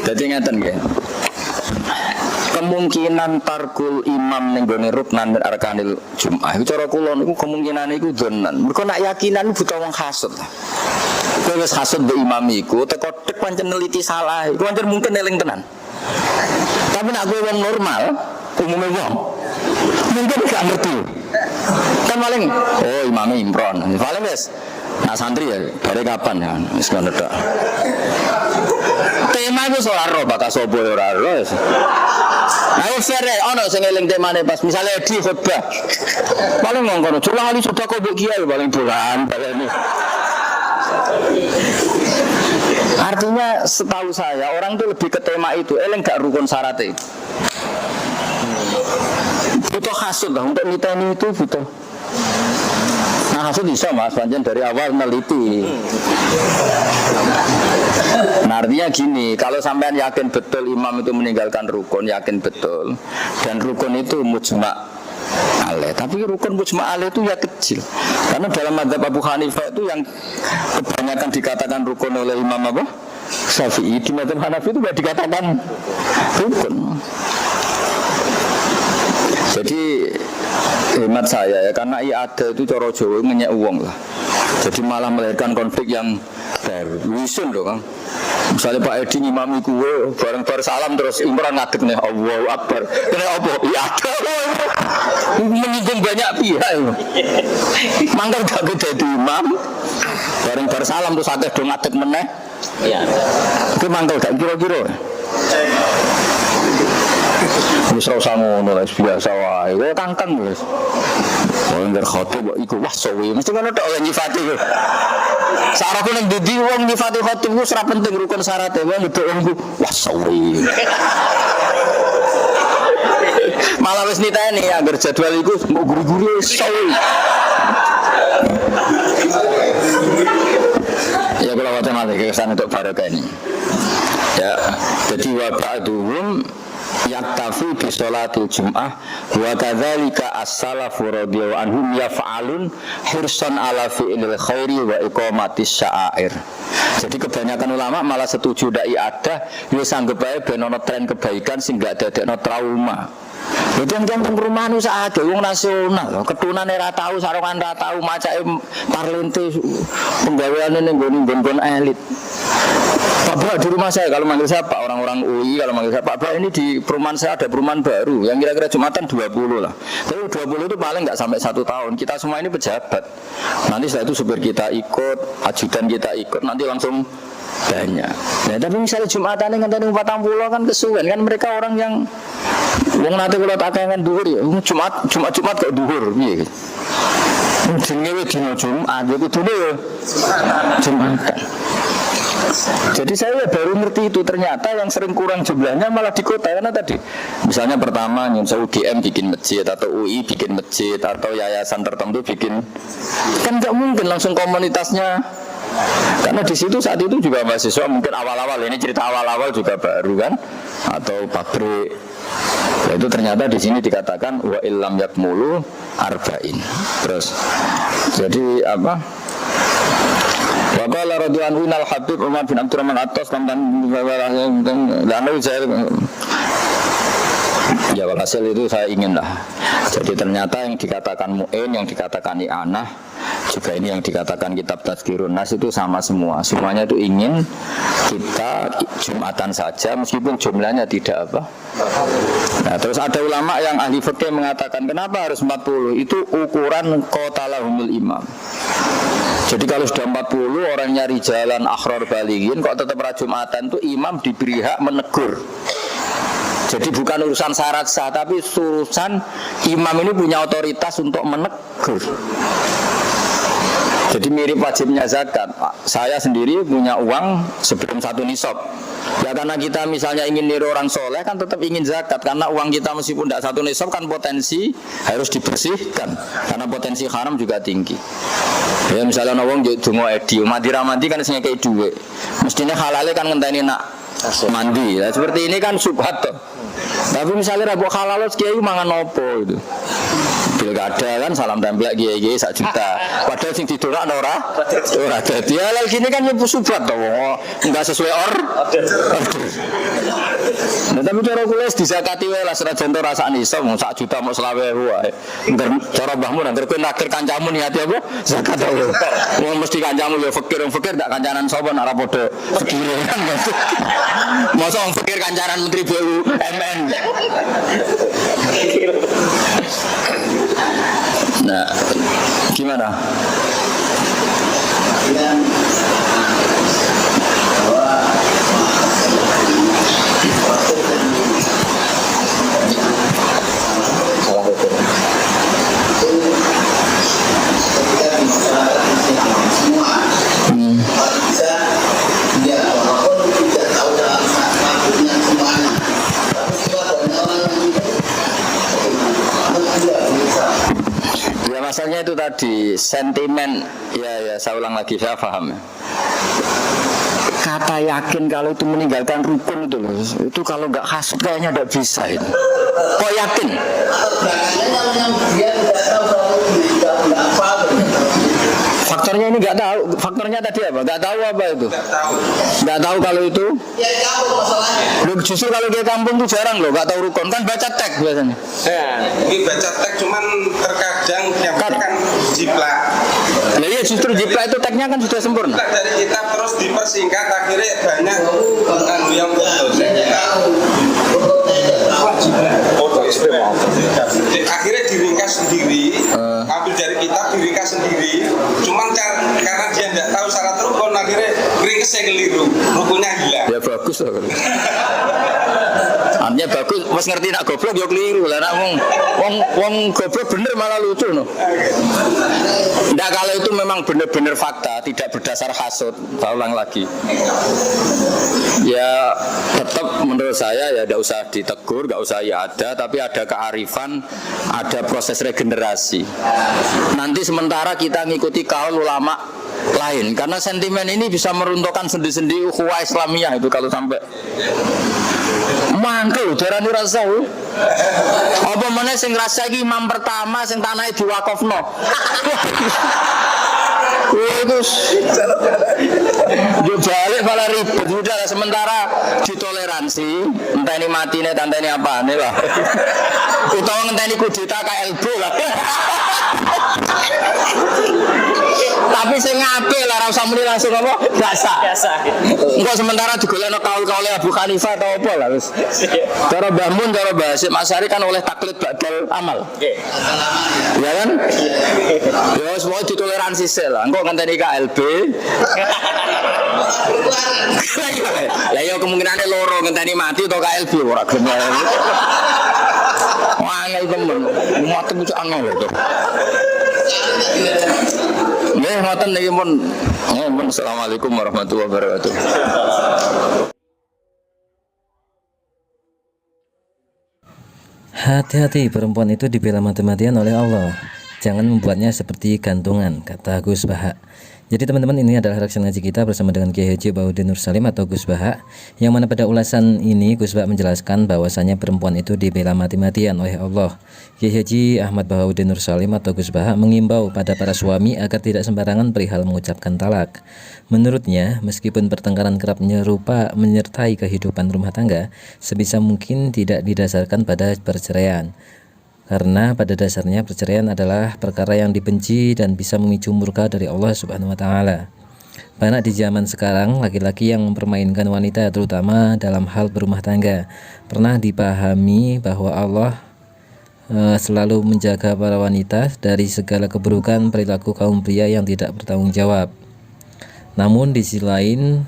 Dadi ngeten nggih. Kemungkinan tarkul imam ning gone ruknan dan arkanil Jumat. Iku cara kula niku kemungkinane iku dhenan. Mergo nak yakinan buta wong hasud. Kowe wis hasud mbek imam iku teko tek pancen neliti salah. Iku pancen mungkin eling tenan. Tapi nak kowe wong normal, umume wong mungkin gak ngerti. Kan paling oh imame Imron. Paling wis nah santri ya dari kapan ya wis ngono tok. Tema itu ora ro bakal sapa ora ro. Ayo sere ono sing eling temane pas misale di khotbah. Paling ngono curang ali sudah kok mbok kiai paling dolan baleni. Artinya setahu saya orang itu lebih ke tema itu eling gak rukun syaratnya. Butuh hasud lah untuk niteni itu butuh. Nah hasud bisa Mas panjang dari awal meneliti. Nah artinya gini, kalau sampean yakin betul imam itu meninggalkan rukun, yakin betul, dan rukun itu mujma' alaih, tapi rukun mujma' alaih itu ya kecil. Karena dalam madzhab Abu Hanifah itu yang kebanyakan dikatakan rukun oleh Imam apa? Syafi'i, di madzhab Hanafi itu tidak dikatakan rukun. Jadi hemat saya ya, karena ada itu coro Jawa ngenyek uang lah. Jadi malah melahirkan konflik yang baru. Wisun loh Kang. Misalnya Pak Edi ngimami kuwe bareng-bareng salam terus Imran ngadeg nih Allahu Akbar. Kena apa? Ya ada. Menyinggung banyak pihak. Mangkel gak jadi imam. Bareng-bareng salam terus akeh do ngadeg meneh. Iya. Itu mangkel gak kira-kira. Wis ora usah ngono lah biasa wae. Kowe kangkang wis. Wong ngger khotib iku wah suwi. Mesti ngono tok oleh nyifati kowe. Sarane ning ndi wong nyifati khotib ku ora penting rukun syarat e. Wong ngedok wong wah suwi. Malah wis niteni anggar jadwal iku mbok guru-guru suwi. Ya kalau wacana lagi kesan untuk barokah ini. Ya, jadi wabah duhum yaktafi bi sholatil jum'ah wa kadzalika as-salafu radhiyallahu anhum yaf'alun hirsan ala fi'lil khairi wa iqamatis sya'air. Jadi kebanyakan ulama malah setuju dai ada ya sanggep ae ben ana tren kebaikan sing gak dadekno trauma. Jadi yang perumahan usaha ada wong nasional, ketunane ra tau, sarongan ra tau, macake parlente penggaweane ning nggon elit. Pak di rumah saya kalau manggil saya Pak, orang-orang UI kalau manggil saya Pak, ini di perumahan saya ada perumahan baru yang kira-kira Jumatan 20 lah. Tapi 20 itu paling nggak sampai 1 tahun. Kita semua ini pejabat. Nanti setelah itu supir kita ikut, ajudan kita ikut, nanti langsung banyak. Nah, tapi misalnya Jumatan yang ngenteni 40 kan kesuwen kan mereka orang yang wong nate kula tak kangen dhuwur ya. Jumat kok dhuwur piye gitu. Jenenge dina Jumat ya kudune ya Jumatan. Jadi saya baru ngerti itu ternyata yang sering kurang jumlahnya malah di kota karena tadi misalnya pertama nyunsel UGM bikin masjid atau UI bikin masjid atau yayasan tertentu bikin kan nggak mungkin langsung komunitasnya karena di situ saat itu juga mahasiswa mungkin awal-awal ini cerita awal-awal juga baru kan atau pabrik ya, itu ternyata di sini dikatakan wa illam yakmulu arba'in terus jadi apa wa qala radhiyallahu anhu al-habib Umar bin Abdurrahman Attas dan ya walhasil itu saya ingin lah. Jadi ternyata yang dikatakan Mu'in, yang dikatakan I'anah, juga ini yang dikatakan kitab Tazkirun Nas itu sama semua. Semuanya itu ingin kita Jumatan saja meskipun jumlahnya tidak apa. Nah, terus ada ulama yang ahli fikih mengatakan kenapa harus 40? Itu ukuran qatalahumul imam. Jadi kalau sudah 40 orang nyari jalan akhror balighin kok tetap Jumatan itu imam diberi hak menegur. Jadi bukan urusan syarat sah, tapi urusan imam ini punya otoritas untuk menegur. Jadi mirip wajibnya zakat. Saya sendiri punya uang sebelum 1 nisab. Ya karena kita misalnya ingin niru orang soleh kan tetap ingin zakat. Karena uang kita meskipun tidak 1 nisab kan potensi harus dibersihkan. Karena potensi haram juga tinggi. Ya misalnya orang dungo edi, mandi kan isinya kayak duit. Mestinya halalnya kan ngenteni nak mandi. Nah, seperti ini kan subhat toh. Tapi misalnya rabu halal kiai mangan opo itu. Pilkada kan salam templek kiai 1 juta. Padahal sing didorak ora dadi halal gini kan ya subhat toh. Enggak sesuai order. Nah, tapi cara kula dizakati wae lah senajan to rasane iso 1 juta mau 20.000 wae. Cara mbahmu nang kowe nakir kancamu niati apa? Zakat to. Wong mesti kancamu ya fakir tak kancanan sapa nak ora padha fikire kan. Masa wong fakir kancanan menteri BUMN. Nah, gimana? Masalahnya itu tadi sentimen ya saya ulang lagi saya paham ya. Kata yakin kalau itu meninggalkan rukun itu loh, itu kalau nggak hasud kayaknya nggak bisa itu. Kok yakin? Faktornya ini nggak tahu. Faktornya tadi apa? Nggak tahu apa itu? Nggak tahu kalau itu. Loh, justru kalau ke kampung tuh jarang loh, nggak tahu rukun kan baca teks biasanya. Ini baca teks cuman terkadang menyampaikan jiplak. Nah iya justru jiplak itu teksnya kan sudah sempurna. Dari kitab terus dipersingkat akhirnya banyak yang betul. Akhirnya diringkas sendiri, ambil dari kitab diringkas sendiri. Cuman karena dia tidak tahu syarat rukun, akhirnya ringkasnya keliru, rukunnya hilang. Ya bagus loh. Artinya bagus, pas ngerti nak goblok ya keliru lah. Nak wong goblok bener malah lucu no. Nggak kalau itu memang bener-bener fakta, tidak berdasar hasud. Saya ulang lagi. Ya tetap menurut saya ya tidak usah ditegur, nggak usah ya ada, tapi ada kearifan, ada proses regenerasi. Nanti sementara kita ngikuti kaul ulama lain. Karena sentimen ini bisa meruntuhkan sendi-sendi ukhuwah Islamiyah itu kalau sampai mangkel darani rasa. Apa meneh sing rasa iki imam pertama sing tanahe diwakofno. Terus dia balik malah ribet. Udah sementara ditoleransi, entah ini mati nih, entah ini apa nih lah. Utawa ngenteni kudeta KLB lah. Tapi sing apik lah, ora usah muni langsung apa? Biasa. Engko sementara digolekno kaul-kaule Abu Hanifah atau apa lah wis. Cara Mbah Mun, cara Mbah Hasyim Asy'ari kan oleh taklid badal amal. Ya kan? Ya semua ditoleransi sel lah. Engko ngenteni KLB. Lah ya kemungkinane loro ngenteni mati atau KLB ora gelem. Angel temen, mati itu angel itu. Nggih, ngoten niki pun. Assalamualaikum warahmatullahi wabarakatuh. Hati-hati, perempuan itu dibela mati-matian oleh Allah. Jangan membuatnya seperti gantungan, kata Gus Baha. Jadi teman-teman, ini adalah reaksi ngaji kita bersama dengan Kiai Haji Baudin Nur Salim atau Gus Baha, yang mana pada ulasan ini Gus Baha menjelaskan bahwasanya perempuan itu dibela mati-matian oleh Allah. Kiai Haji Ahmad Baudin Nur Salim atau Gus Baha mengimbau pada para suami agar tidak sembarangan perihal mengucapkan talak. Menurutnya, meskipun pertengkaran kerap menyertai kehidupan rumah tangga, sebisa mungkin tidak didasarkan pada perceraian. Karena pada dasarnya perceraian adalah perkara yang dibenci dan bisa memicu murka dari Allah Subhanahu wa taala. Banyak di zaman sekarang laki-laki yang mempermainkan wanita terutama dalam hal berumah tangga. Pernah dipahami bahwa Allah selalu menjaga para wanita dari segala keburukan perilaku kaum pria yang tidak bertanggung jawab. Namun di sisi lain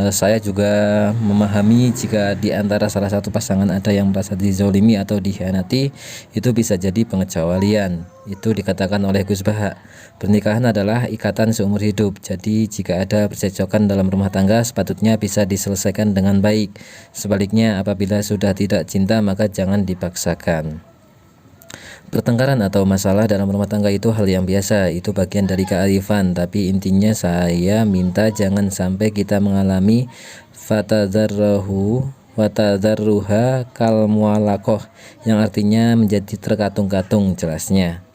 saya juga memahami jika di antara salah satu pasangan ada yang merasa dizolimi atau dikhianati, itu bisa jadi pengecualian. Itu dikatakan oleh Gus Baha. Pernikahan adalah ikatan seumur hidup. Jadi jika ada percekcokan dalam rumah tangga, sepatutnya bisa diselesaikan dengan baik. Sebaliknya, apabila sudah tidak cinta, maka jangan dipaksakan. Pertengkaran atau masalah dalam rumah tangga itu hal yang biasa, itu bagian dari kearifan. Tapi intinya saya minta jangan sampai kita mengalami fatadzarruhu watadzarruha kal mu'allaqah, yang artinya menjadi terkatung-katung. Jelasnya,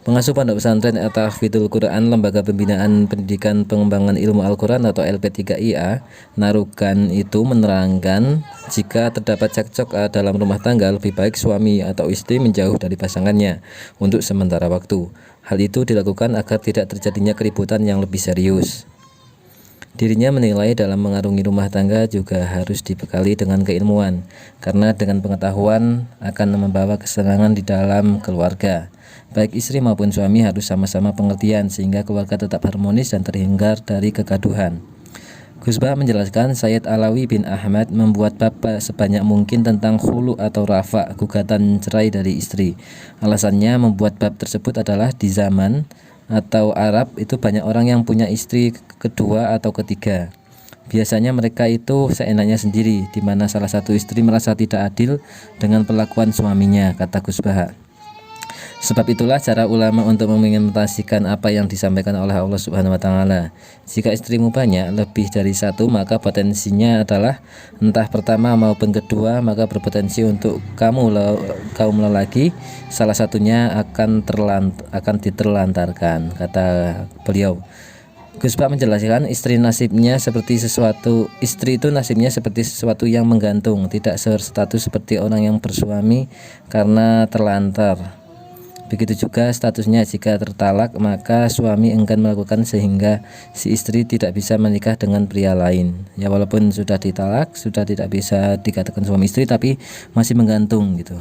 pengasuh pondok pesantren Tahfidzul Quran, Lembaga Pembinaan Pendidikan Pengembangan Ilmu Al-Quran atau LP3IA Narukan itu menerangkan jika terdapat cekcok dalam rumah tangga, lebih baik suami atau istri menjauh dari pasangannya untuk sementara waktu. Hal itu dilakukan agar tidak terjadinya keributan yang lebih serius. Dirinya menilai dalam mengarungi rumah tangga juga harus dibekali dengan keilmuan, karena dengan pengetahuan akan membawa kesenangan di dalam keluarga. Baik istri maupun suami harus sama-sama pengertian sehingga keluarga tetap harmonis dan terhindar dari kegaduhan. Gus Baha menjelaskan, Sayyid Alawi bin Ahmad membuat bab sebanyak mungkin tentang khulu atau rafa, gugatan cerai dari istri. Alasannya membuat bab tersebut adalah di zaman atau Arab itu banyak orang yang punya istri kedua atau ketiga. Biasanya mereka itu seenaknya sendiri, di mana salah satu istri merasa tidak adil dengan perlakuan suaminya, kata Gus Baha. Sebab itulah cara ulama untuk mengimplementasikan apa yang disampaikan oleh Allah Subhanahu wa taala. Jika istrimu banyak, lebih dari satu, maka potensinya adalah entah pertama maupun kedua, maka berpotensi untuk kaum lelaki salah satunya akan diterlantarkan, kata beliau. Gus Baha menjelaskan, istri itu nasibnya seperti sesuatu yang menggantung, tidak berstatus seperti orang yang bersuami karena terlantar. Begitu juga statusnya jika tertalak, maka suami enggan melakukan sehingga si istri tidak bisa menikah dengan pria lain. Ya walaupun sudah ditalak, sudah tidak bisa dikatakan suami istri, tapi masih menggantung gitu.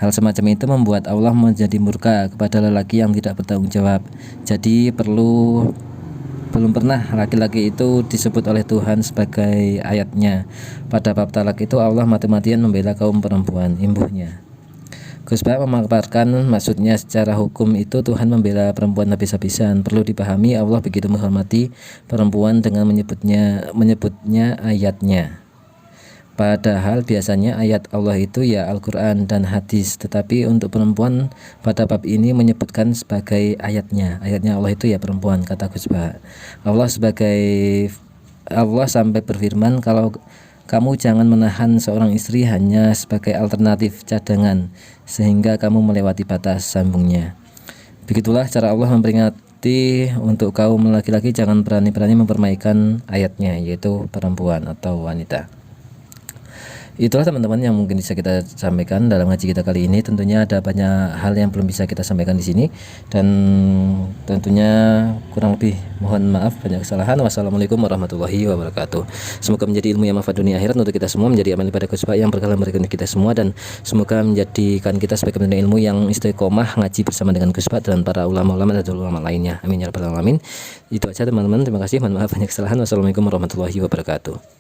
Hal semacam itu membuat Allah menjadi murka kepada lelaki yang tidak bertanggung jawab. Jadi belum pernah laki-laki itu disebut oleh Tuhan sebagai ayatnya. Pada bab talak itu Allah mati-matian membela kaum perempuan, imbuhnya. Gus Baha memaparkan maksudnya secara hukum itu Tuhan membela perempuan habis-habisan. Perlu dipahami Allah begitu menghormati perempuan dengan menyebutnya ayatnya. Padahal biasanya ayat Allah itu ya Al-Quran dan hadis, tetapi untuk perempuan pada bab ini menyebutkan sebagai ayatnya Allah itu ya perempuan, kata Gus Baha. Allah sampai berfirman, kalau kamu jangan menahan seorang istri hanya sebagai alternatif cadangan sehingga kamu melewati batas, sambungnya. Begitulah cara Allah memperingati untuk kaum laki-laki jangan berani-berani mempermainkan ayatnya, yaitu perempuan atau wanita. Itulah teman-teman yang mungkin bisa kita sampaikan dalam ngaji kita kali ini. Tentunya ada banyak hal yang belum bisa kita sampaikan di sini, dan tentunya kurang lebih mohon maaf banyak kesalahan. Wassalamualaikum warahmatullahi wabarakatuh. Semoga menjadi ilmu yang manfaat dunia akhirat untuk kita semua, menjadi amal ibadah Gus Baha yang berkah bagi kita semua, dan semoga menjadikan kita sebagai penuntut ilmu yang istiqomah ngaji bersama dengan Gus Baha dan para ulama-ulama dan ulama lainnya. Amin ya rabbal alamin. Itu aja teman-teman. Terima kasih. Mohon maaf banyak kesalahan. Wassalamualaikum warahmatullahi wabarakatuh.